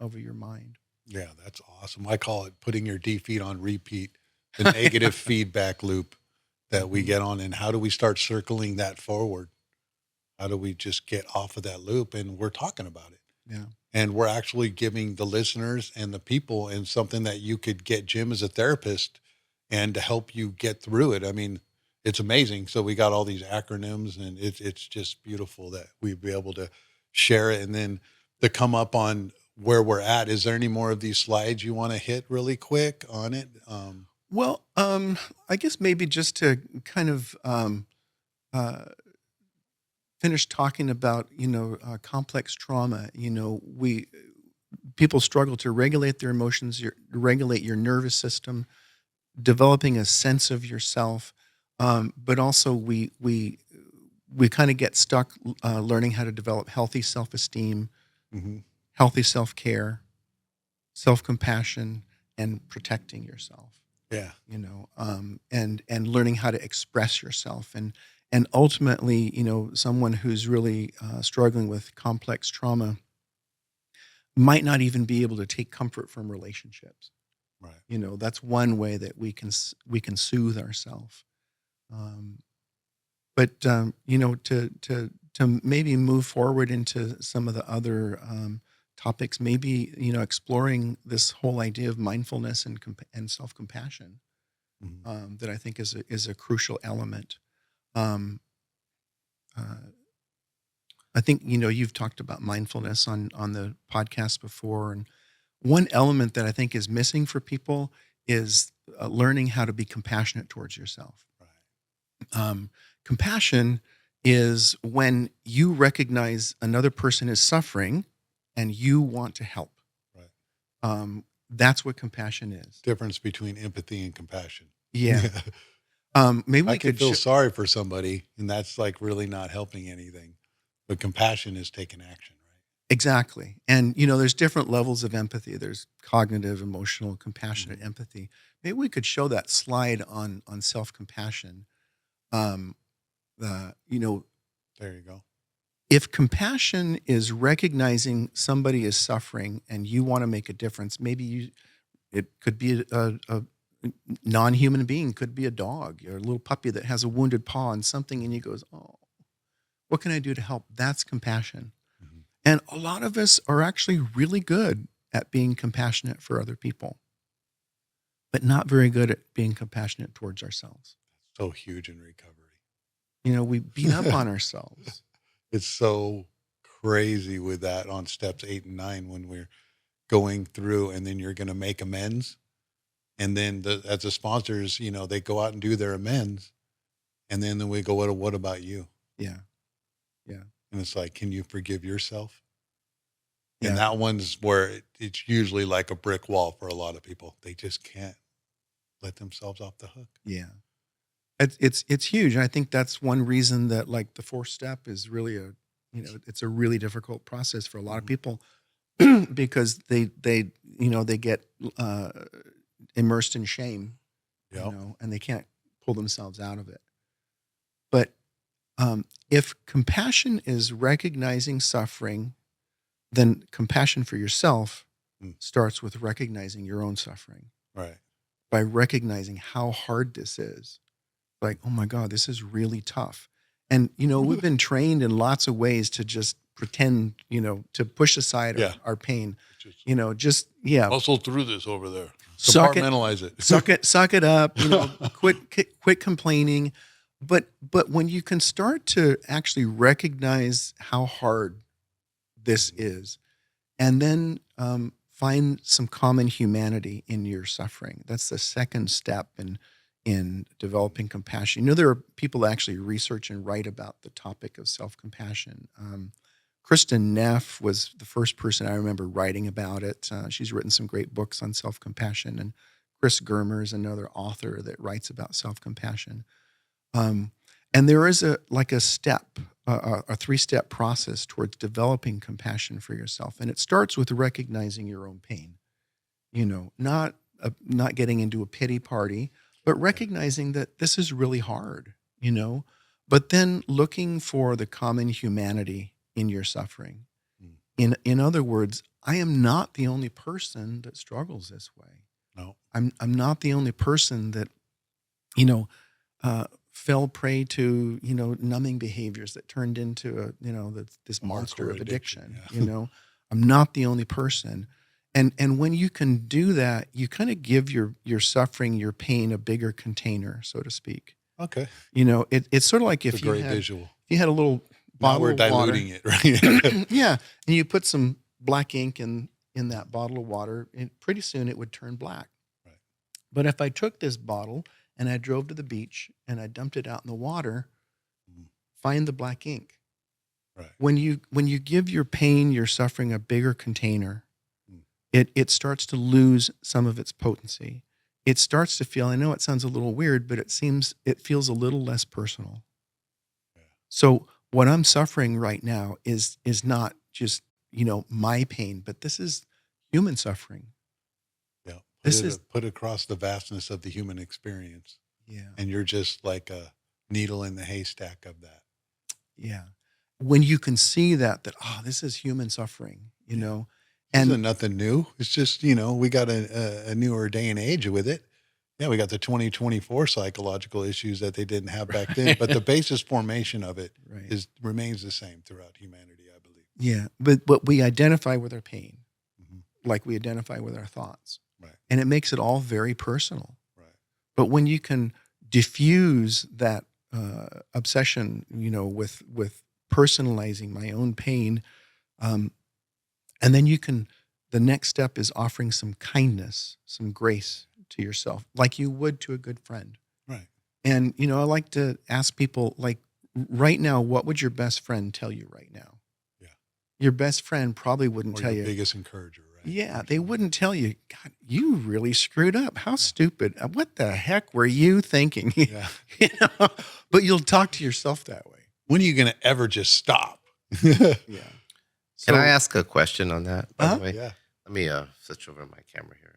over your mind. Yeah, that's awesome. I call it putting your defeat on repeat, the negative feedback loop that we get on, and how do we start circling that forward? How do we just get off of that loop? And we're talking about it. Yeah. And we're actually giving the listeners and the people and something that you could get Jim as a therapist and to help you get through it. I mean, it's amazing. So we got all these acronyms, and it's just beautiful that we'd be able to share it. And then to come up on where we're at, is there any more of these slides you want to hit really quick on it? Well, I guess maybe just to kind of finish talking about, complex trauma. People struggle to regulate their emotions, regulate your nervous system, developing a sense of yourself. But also we kind of get stuck learning how to develop healthy self-esteem, healthy self-care, self-compassion, and protecting yourself. Yeah. And learning how to express yourself, and ultimately, someone who's really struggling with complex trauma might not even be able to take comfort from relationships. Right. That's one way that we can soothe ourselves. But to maybe move forward into some of the other topics, maybe exploring this whole idea of mindfulness and self-compassion, that I think is a crucial element. Um, uh, I think you've talked about mindfulness on the podcast before, and one element that I think is missing for people is learning how to be compassionate towards yourself. Right. Compassion is when you recognize another person is suffering and you want to help. Right. That's what compassion is. Difference between empathy and compassion. Yeah. Maybe we I can could feel sorry for somebody, and that's like really not helping anything. But compassion is taking action, right? Exactly. And, there's different levels of empathy. There's cognitive, emotional, compassionate empathy. Maybe we could show that slide on self-compassion. There you go. If compassion is recognizing somebody is suffering and you want to make a difference, maybe it could be a non-human being, could be a dog or a little puppy that has a wounded paw and something, and you goes, oh, what can I do to help? That's compassion. Mhm. And a lot of us are actually really good at being compassionate for other people, but not very good at being compassionate towards ourselves. So huge in recovery. We beat up on ourselves. It's so crazy with that on steps 8 and 9 when we're going through, and then you're going to make amends. And then as the sponsors, they go out and do their amends. And then we go, what about you? Yeah. Yeah. And it's like, can you forgive yourself? Yeah. And that one's where it's usually like a brick wall for a lot of people. They just can't let themselves off the hook. Yeah. It's huge. And I think that's one reason that like the 4th step is really it's a really difficult process for a lot of people because they get immersed in shame, Yep. and they can't pull themselves out of it. But if compassion is recognizing suffering, then compassion for yourself starts with recognizing your own suffering. Right. By recognizing how hard this is. Like, oh my God, this is really tough. And, we've been trained in lots of ways to just pretend, to push aside our pain. Muscle through this over there. Suck it. Compartmentalize it. Suck it up, quit complaining. But when you can start to actually recognize how hard this is, and then find some common humanity in your suffering, that's the second step in developing compassion. There are people that actually research and write about the topic of self-compassion. Kristen Neff was the first person I remember writing about it. She's written some great books on self-compassion, and Chris Germer is another author that writes about self-compassion. And there is a 3-step process towards developing compassion for yourself. And it starts with recognizing your own pain, not getting into a pity party, but recognizing that this is really hard, but then looking for the common humanity in your suffering. In other words, I am not the only person that struggles this way. No. I'm not the only person that, fell prey to, numbing behaviors that turned into this monster of addiction. Yeah. I'm not the only person. And when you can do that, you kind of give your suffering, your pain, a bigger container, so to speak. Okay. It's sort of like if It's a you great had, visual. if you had a little Now bottle we're of water, diluting it, right? yeah, and you put some black ink in that bottle of water, and pretty soon it would turn black. Right. But if I took this bottle and I drove to the beach and I dumped it out in the water, find the black ink. Right. When you give your pain, your suffering a bigger container, it starts to lose some of its potency. It starts to feel, I know it sounds a little weird, but it feels a little less personal. Yeah. So what I'm suffering right now is not just my pain, but this is human suffering. Yeah. This is, Put across the vastness of the human experience. yeah, And you're just like a needle in the haystack of that. yeah. When you can see that, this is human suffering, This and isn't nothing new. It's just, we got a newer day and age with it. Yeah, we got the 2024 psychological issues that they didn't have back then, but the basis formation of it right. remains the same throughout humanity, I believe. Yeah, but we identify with our pain, Mhm. like we identify with our thoughts, Right, and it makes it all very personal. right. But when you can diffuse that obsession, with personalizing my own pain, um, and then the next step is offering some kindness, some grace to yourself, like you would to a good friend. Right. And I like to ask people, like, right now, what would your best friend tell you right now? Yeah. Your best friend probably wouldn't Or tell your you. biggest encourager, right? Yeah, they wouldn't tell you, God, you really screwed up. How stupid. What the heck were you thinking? Yeah. But you'll talk to yourself that way. When are you going to ever just stop? Yeah. Can I So, ask a question on that, by the way? Yeah. Let me switch over my camera here.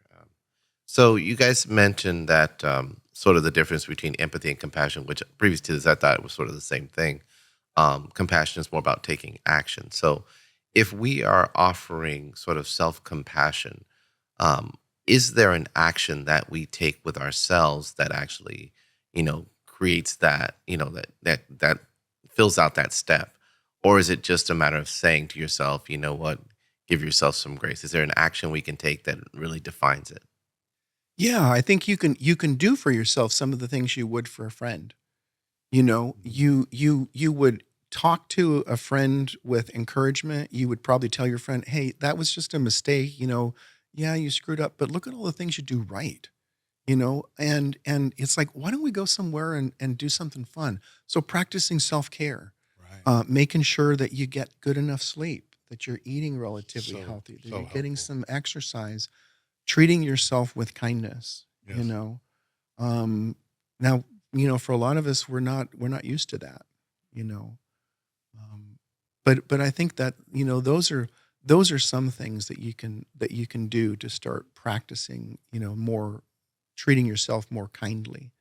So you guys mentioned that sort of the difference between empathy and compassion, which previous to this, I thought it was sort of the same thing. Compassion is more about taking action. So if we are offering sort of self-compassion, um, is there an action that we take with ourselves that actually, creates that, that fills out that step? Or is it just a matter of saying to yourself, you know what, give yourself some grace? Is there an action we can take that really defines it? yeah, I think you can do for yourself some of the things you would for a friend. You would talk to a friend with encouragement. You would probably tell your friend, "Hey, that was just a mistake, yeah, you screwed up, but look at all the things you do right." And it's like, why don't we go somewhere and do something fun? So practicing self-care, Right. making sure that you get good enough sleep, that you're eating relatively So, healthy, that so you're getting helpful. some exercise, treating yourself with kindness, Yes. um, now, for a lot of us, we're not used to that, you know. Um, but I think that those are some things that you can do to start practicing, more treating yourself more kindly.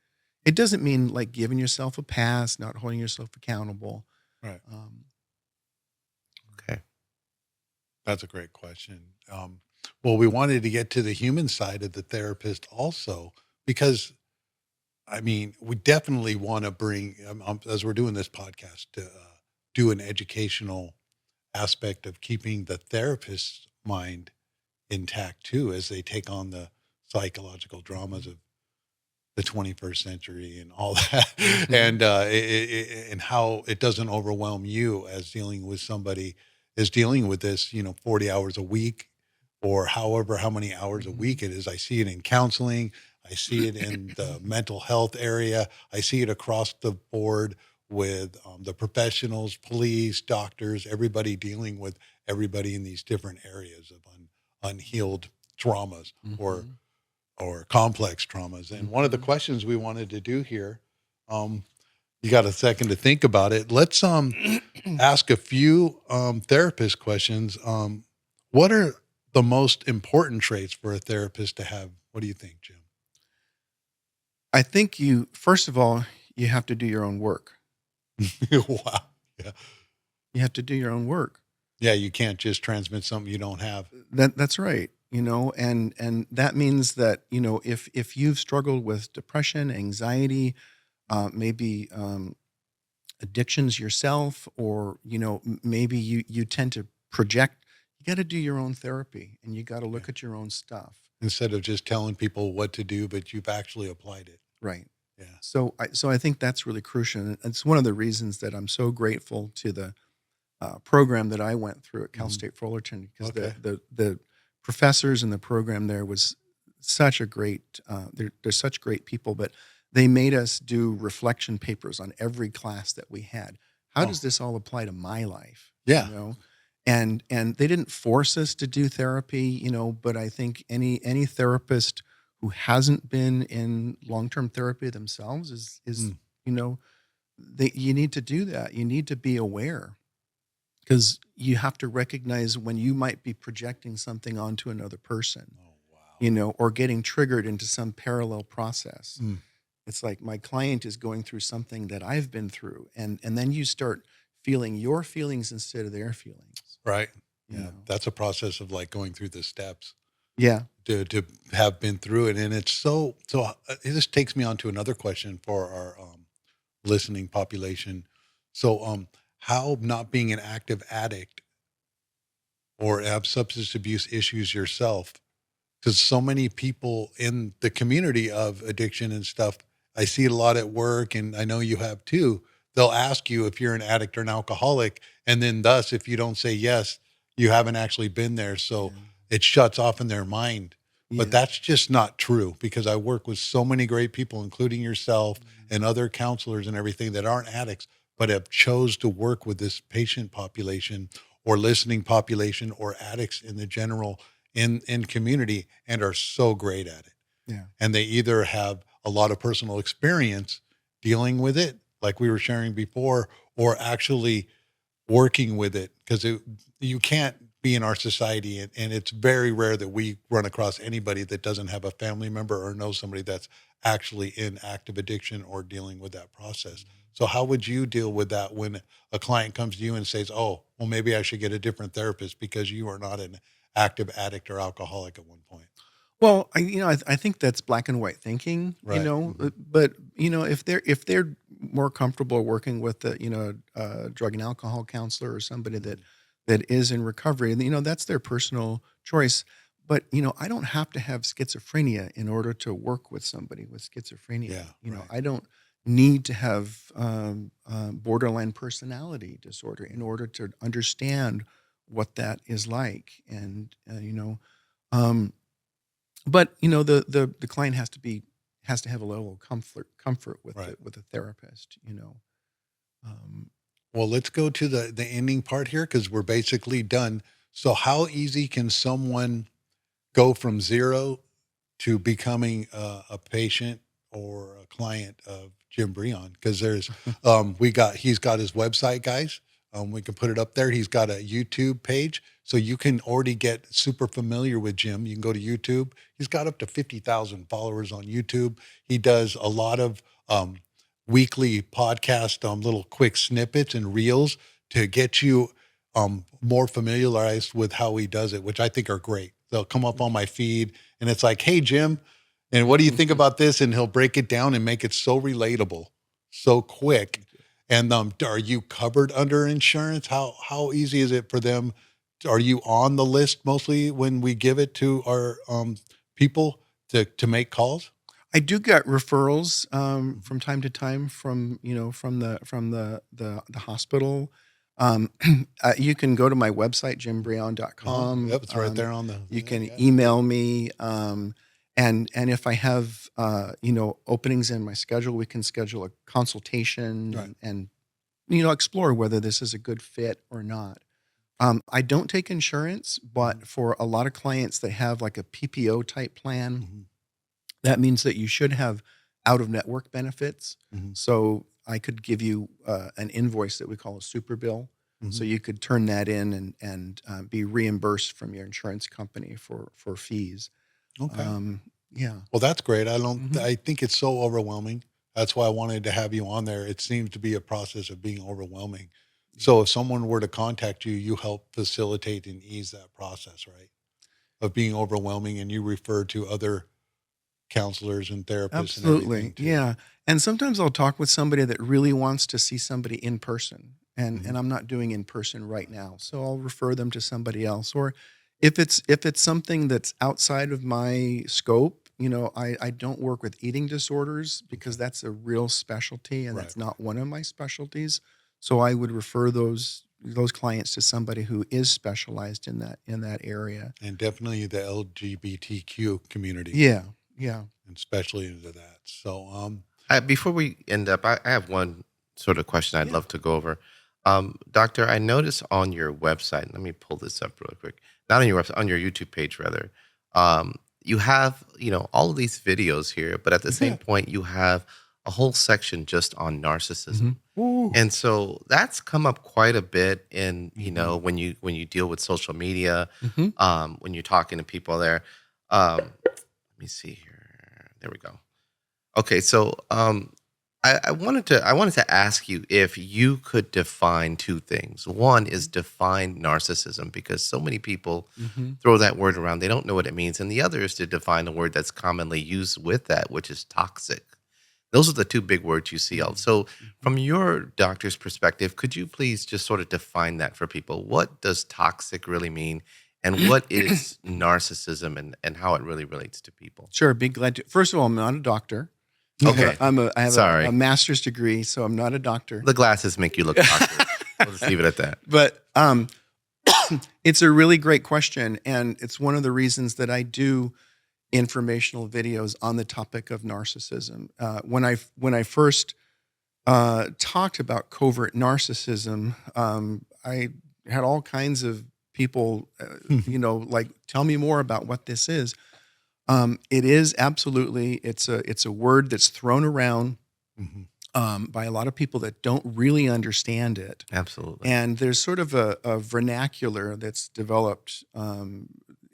It doesn't mean like giving yourself a pass, not holding yourself accountable. Right. Um, Okay. That's a great question. Well, we wanted to get to the human side of the therapist also, because I mean, we definitely want to bring, as we're doing this podcast, to do an educational aspect of keeping the therapist's mind intact too, as they take on the psychological dramas of the 21st century and all that, mhm, and and how it doesn't overwhelm you as dealing with somebody is dealing with this, 40 hours a week or however how many hours a mhm, week it is. I see it in counseling. I see it in the mental health area. I see it across the board with the professionals, police, doctors, everybody dealing with everybody in these different areas of unhealed traumas or mhm, complex traumas. And one of the mhm. questions we wanted to do here, um, you got a second to think about it. Let's ask a few therapist questions. What are the most important traits for a therapist to have? What do you think, Jim? I think first of all, you have to do your own work. Wow. Yeah. You have to do your own work. Yeah, you can't just transmit something you don't have. That's right. And that means that, if you've struggled with depression, anxiety, maybe addictions yourself, or maybe you tend to project, you got to do your own therapy, and you got to Yeah. look at your own stuff. Instead of just telling people what to do, but you've actually applied it. Right. Yeah. So I think that's really crucial, and it's one of the reasons that I'm so grateful to the program that I went through at Cal Mhm. State Fullerton, because Okay. the professors in the program there was such a great they're such great people, but they made us do reflection papers on every class that we had. How Oh, does this all apply to my life? yeah. And they didn't force us to do therapy, but I think any therapist who hasn't been in long-term therapy themselves is Mm. you know you need to do that. You need to be aware. because you have to recognize when you might be projecting something onto another person, Oh, wow. or getting triggered into some parallel process. Mm, It's like my client is going through something that I've been through, and then you start feeling your feelings instead of their feelings. right. You Yeah. know, That's a process of like going through the steps yeah. to have been through it. And it's it just takes me on to another question for our listening population. So, how not being an active addict or have substance abuse issues yourself, because so many people in the community of addiction and stuff, I see it a lot at work, and I know you have too. They'll ask you if you're an addict or an alcoholic, and then thus, if you don't say yes, you haven't actually been there. So Yeah. it shuts off in their mind. But Yeah. that's just not true because I work with so many great people, including yourself Mhm. and other counselors and everything that aren't addicts, but have chose to work with this patient population or listening population or addicts in the general in community and are so great at it. Yeah. And they either have a lot of personal experience dealing with it, like we were sharing before, or actually working with it because you can't be in our society and it's very rare that we run across anybody that doesn't have a family member or know somebody that's actually in active addiction or dealing with that process. So how would you deal with that when a client comes to you and says, oh, well, maybe I should get a different therapist because you are not an active addict or alcoholic at one point? Well, I think that's black and white thinking, Right. Mhm. but if they're more comfortable working with a drug and alcohol counselor or somebody that is in recovery, that's their personal choice. But I don't have to have schizophrenia in order to work with somebody with schizophrenia. Yeah, right. I don't need to have borderline personality disorder in order to understand what that is like, and um, but the client has to have a level of comfort with Right. the therapist. Um, Well, let's go to the ending part here because we're basically done. So how easy can someone go from zero to becoming a patient or a client of Jim Breon? Because he's got his website, guys. We can put it up there. He's got a YouTube page, so you can already get super familiar with Jim. You can go to YouTube. He's got up to 50,000 followers on YouTube. He does a lot of weekly podcast, little quick snippets and reels to get you more familiarized with how he does it, which I think are great. They'll come up on my feed and it's like, hey, Jim, and what do you think about this? And he'll break it down and make it so relatable, so quick. And are you covered under insurance? How easy is it for them? Are you on the list mostly when we give it to our people to make calls? I do get referrals from time to time from the hospital. You can go to my website, Oh, jimbreon.com. yep, it's right there on the. You Yeah, can yeah. email me, and if I have openings in my schedule, we can schedule a consultation Right. and explore whether this is a good fit or not. I don't take insurance, but for a lot of clients that have like a PPO type plan, Mhm, that means that you should have out of network benefits. mhm, So I could give you an invoice that we call a super bill. So mhm. you could turn that in and be reimbursed from your insurance company for fees. Okay. Yeah. Well, that's great. Mhm. I think it's so overwhelming. That's why I wanted to have you on there. It seems to be a process of being overwhelming. So if someone were to contact you, you help facilitate and ease that process, right? Of being overwhelming and you refer to other counselors and therapists and everything Absolutely. too. Yeah. And sometimes I'll talk with somebody that really wants to see somebody in person. And Mhm. I'm not doing in person right now. So I'll refer them to somebody else. Or if it's something that's outside of my scope, I don't work with eating disorders because that's a real specialty and Right, that's right. not one of my specialties. So I would refer those clients to somebody who is specialized in that area. And definitely the LGBTQ community, Yeah. Yeah. and especially into that. So, Before we end up, I have one sort of question I'd Yeah. love to go over. Doctor, I noticed on your website, let me pull this up real quick. Not on your website, on your YouTube page, rather. You have, all of these videos here, but at the yeah. same point, you have a whole section just on narcissism. Ooh. And so that's come up quite a bit in, Mhm. when you deal with social media, Hmm. when you're talking to people there. Let me see here. There we go. Okay, so I wanted to ask you if you could define two things. One is define narcissism, because so many people Hmm. throw that word around. They don't know what it means. And the other is to define the word that's commonly used with that, which is toxic. Those are the two big words you see. So, Hmm. from your doctor's perspective, could you please just sort of define that for people? What does toxic really mean? And what is narcissism, and how it really relates to people? Sure, be glad to. First of all, I'm not a doctor. Okay. I have a Sorry. master's degree, so I'm not a doctor. The glasses make you look doctorish. We'll just leave it at that. But it's a really great question, and it's one of the reasons that I do informational videos on the topic of narcissism. When I first talked about covert narcissism, I had all kinds of people, like, tell me more about what this is. It is absolutely, it's a word that's thrown around Mhm. by a lot of people that don't really understand it. Absolutely. And there's sort of a vernacular that's developed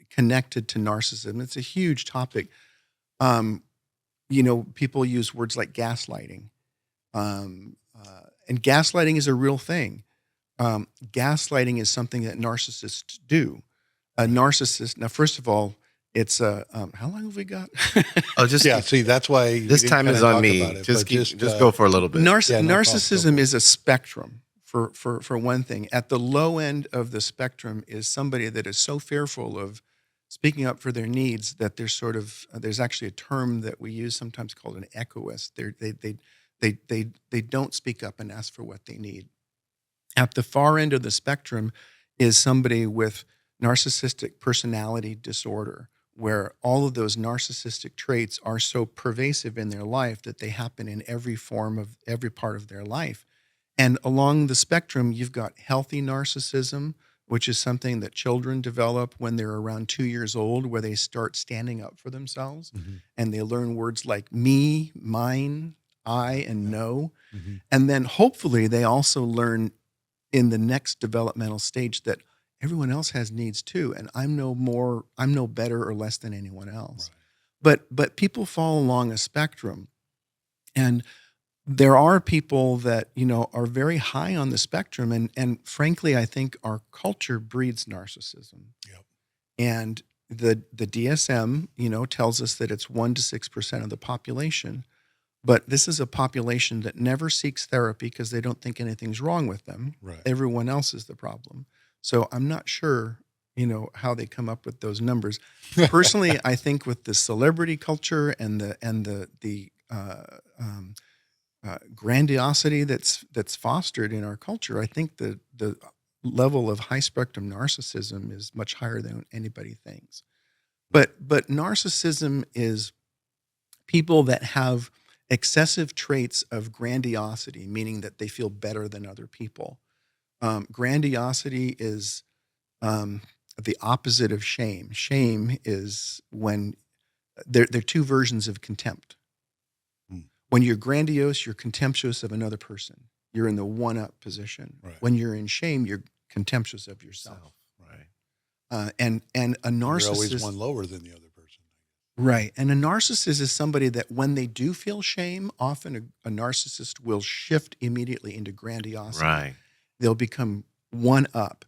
connected to narcissism. It's a huge topic. Um, people use words like gaslighting. And gaslighting is a real thing. Gaslighting is something that narcissists do. A narcissist, now, first of all, it's how long have we got? Oh, just Yeah, see, that's why we this didn't time kinda is on talk me. about it, Just but just go for a little bit. Yeah, no problem. Go Narcissism for it. is a spectrum for one thing. At the low end of the spectrum is somebody that is so fearful of speaking up for their needs that there's sort of there's actually a term that we use sometimes called an egoist. They don't speak up and ask for what they need. At the far end of the spectrum is somebody with narcissistic personality disorder, where all of those narcissistic traits are so pervasive in their life that they happen in every form of every part of their life. And along the spectrum, you've got healthy narcissism, which is something that children develop when they're around 2 years old, where they start standing up for themselves Mhm. and they learn words like me, mine, I, and Yeah. no. Mhm. And then hopefully they also learn in the next developmental stage that everyone else has needs too, and I'm no better or less than anyone else. Right. But people fall along a spectrum, and there are people that are very high on the spectrum, and frankly, I think our culture breeds narcissism. Yep. And the DSM tells us that it's 1 to 6% of the population. But this is a population that never seeks therapy because they don't think anything's wrong with them. Right. Everyone else is the problem. So I'm not sure, how they come up with those numbers. Personally, I think with the celebrity culture and the grandiosity that's fostered in our culture, I think the level of high spectrum narcissism is much higher than anybody thinks. But narcissism is people that have excessive traits of grandiosity, meaning that they feel better than other people. Grandiosity is the opposite of shame. Shame is when there are two versions of contempt. Mm. When you're grandiose, you're contemptuous of another person. You're in the one-up position. Right. When you're in shame, you're contemptuous of yourself. Right. And a narcissist, You're always one lower than the other person. right. And a narcissist is somebody that when they do feel shame, often a narcissist will shift immediately into grandiosity. Right. They'll become one up.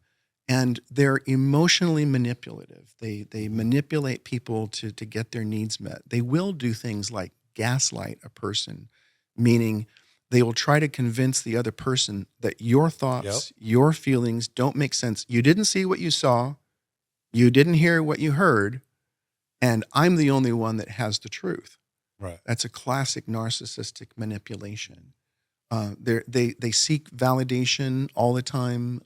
And they're emotionally manipulative. They manipulate people to get their needs met. They will do things like gaslight a person, meaning they will try to convince the other person that your thoughts, your feelings don't make sense. You didn't see what you saw. You didn't hear what you heard. And I'm the only one that has the truth. Right. That's a classic narcissistic manipulation. They seek validation all the time.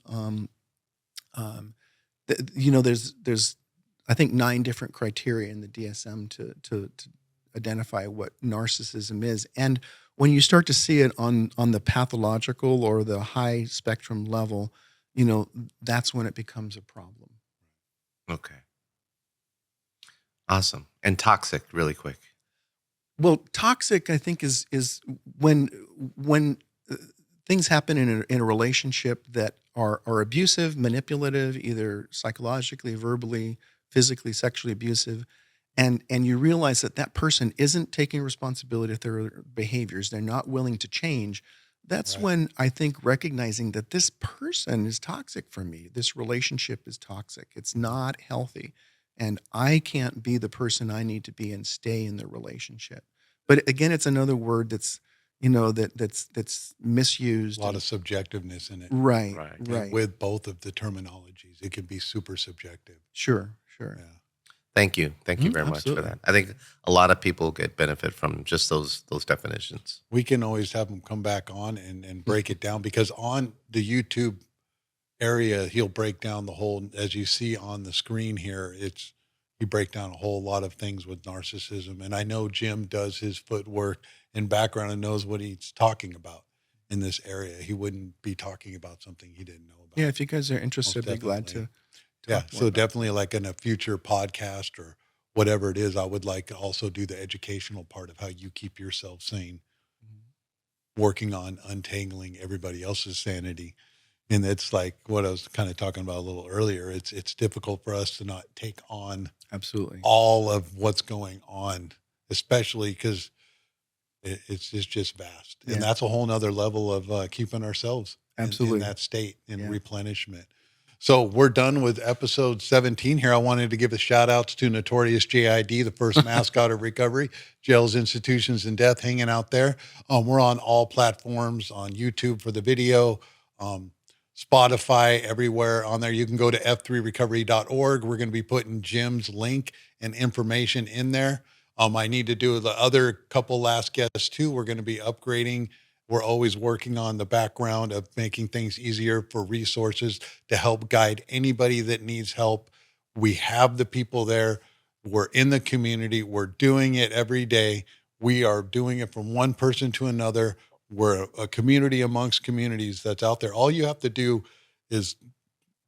There's I think 9 different criteria in the DSM to identify what narcissism is. And when you start to see it on the pathological or the high spectrum level, that's when it becomes a problem. Okay. Awesome. And toxic, really quick. Well, toxic, I think, is when things happen in a relationship that are abusive, manipulative, either psychologically, verbally, physically, sexually abusive, and you realize that person isn't taking responsibility for their behaviors. They're not willing to change. That's Right. when I think recognizing that this person is toxic for me. This relationship is toxic. It's not healthy. And I can't be the person I need to be and stay in the relationship. But again, it's another word that's, that's misused. A lot of subjectiveness in it. Right, Right. And right. with both of the terminologies, it can be super subjective. Sure. Yeah. Thank you very much for Absolutely. that. I think a lot of people get benefit from just those definitions. We can always have him come back on and break it down, because on the YouTube area, he'll break down the whole, as you see on the screen here, he break down a whole lot of things with narcissism. And I know Jim does his footwork in background and knows what he's talking about in this area. He wouldn't be talking about something he didn't know about. Yeah, if you guys are interested, Most I'd be glad definitely. to. Yeah. talk more So about definitely, like in a future podcast or whatever it is, I would like to also do the educational part of how you keep yourself sane, working on untangling everybody else's sanity. And it's like what I was kind of talking about a little earlier. It's difficult for us to not take on Absolutely. all of what's going on, especially because it's just vast. Yeah. And that's a whole nother level of keeping ourselves Absolutely. in that state, in Yeah. replenishment. So we're done with episode 17 here. I wanted to give the shout outs to Notorious JID, the first mascot of recovery, jails, institutions, and death, hanging out there. We're on all platforms, on YouTube for the video, Spotify, everywhere on there. You can go to f3recovery.org. We're going to be putting Jim's link and information in there. I need to do the other couple last guests too. We're going to be upgrading. We're always working on the background of making things easier for resources to help guide anybody that needs help. We have the people there. We're in the community. We're doing it every day. We are doing it from one person to another. We're a community amongst communities that's out there. All you have to do is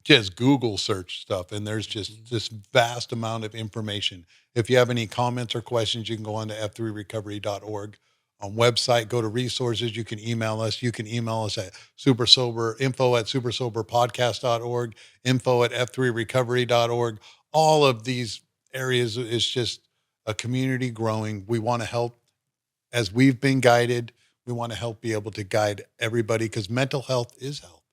just Google search stuff, and there's just this vast amount of information. If you have any comments or questions, you can go on to f3recovery.org. On website, go to resources. You can email us. You can email us at info@supersoberpodcast.org, info@f3recovery.org. All of these areas is just a community growing. We want to help as we've been guided. We want to help be able to guide everybody, because mental health is health.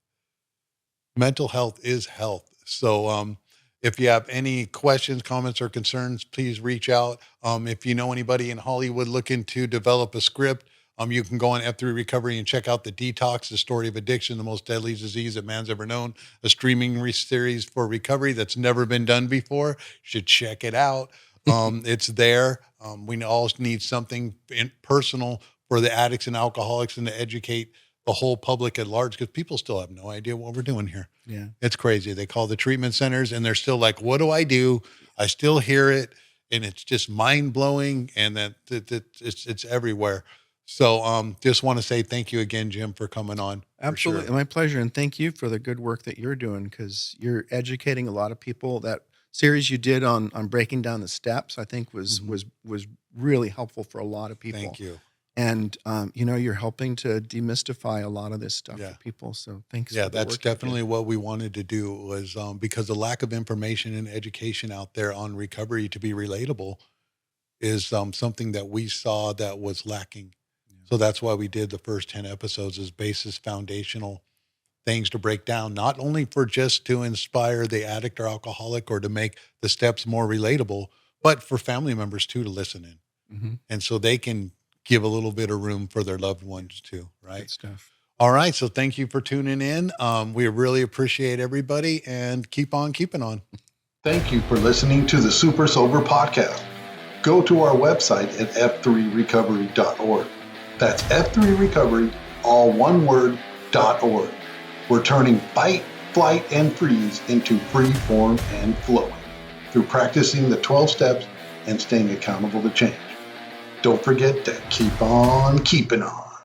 Mental health is health. So if you have any questions, comments, or concerns, please reach out. If you know anybody in Hollywood looking to develop a script, you can go on F3 Recovery and check out The Detox, The Story of Addiction, the most deadly disease that man's ever known, a streaming series for recovery that's never been done before. You should check it out. It's there. We all need something personal for the addicts and alcoholics, and to educate the whole public at large, because people still have no idea what we're doing here. Yeah. It's crazy. They call the treatment centers and they're still like, what do I do? I still hear it, and it's just mind blowing, and that it's everywhere. So just want to say thank you again, Jim, for coming on. Absolutely. My pleasure. And thank you for the good work that you're doing, because you're educating a lot of people. That series you did on breaking down the steps, I think was really helpful for a lot of people. Thank you. And, you're helping to demystify a lot of this stuff for people. So thanks. Yeah, for the that's work you do. definitely what we wanted to do, was because the lack of information and education out there on recovery to be relatable is something that we saw that was lacking. So that's why we did the first 10 episodes as basis foundational things to break down, not only for just to inspire the addict or alcoholic or to make the steps more relatable, but for family members too, to listen in. Mm-hmm. And so they can give a little bit of room for their loved ones too, right? Good stuff. All right. So thank you for tuning in. We really appreciate everybody, and keep on keeping on. Thank you for listening to the Super Sober Podcast. Go to our website at f3recovery.org. That's F3Recovery, all one word, .org. We're turning fight, flight, and freeze into free form and flowing through practicing the 12 steps and staying accountable to change. Don't forget to keep on keeping on.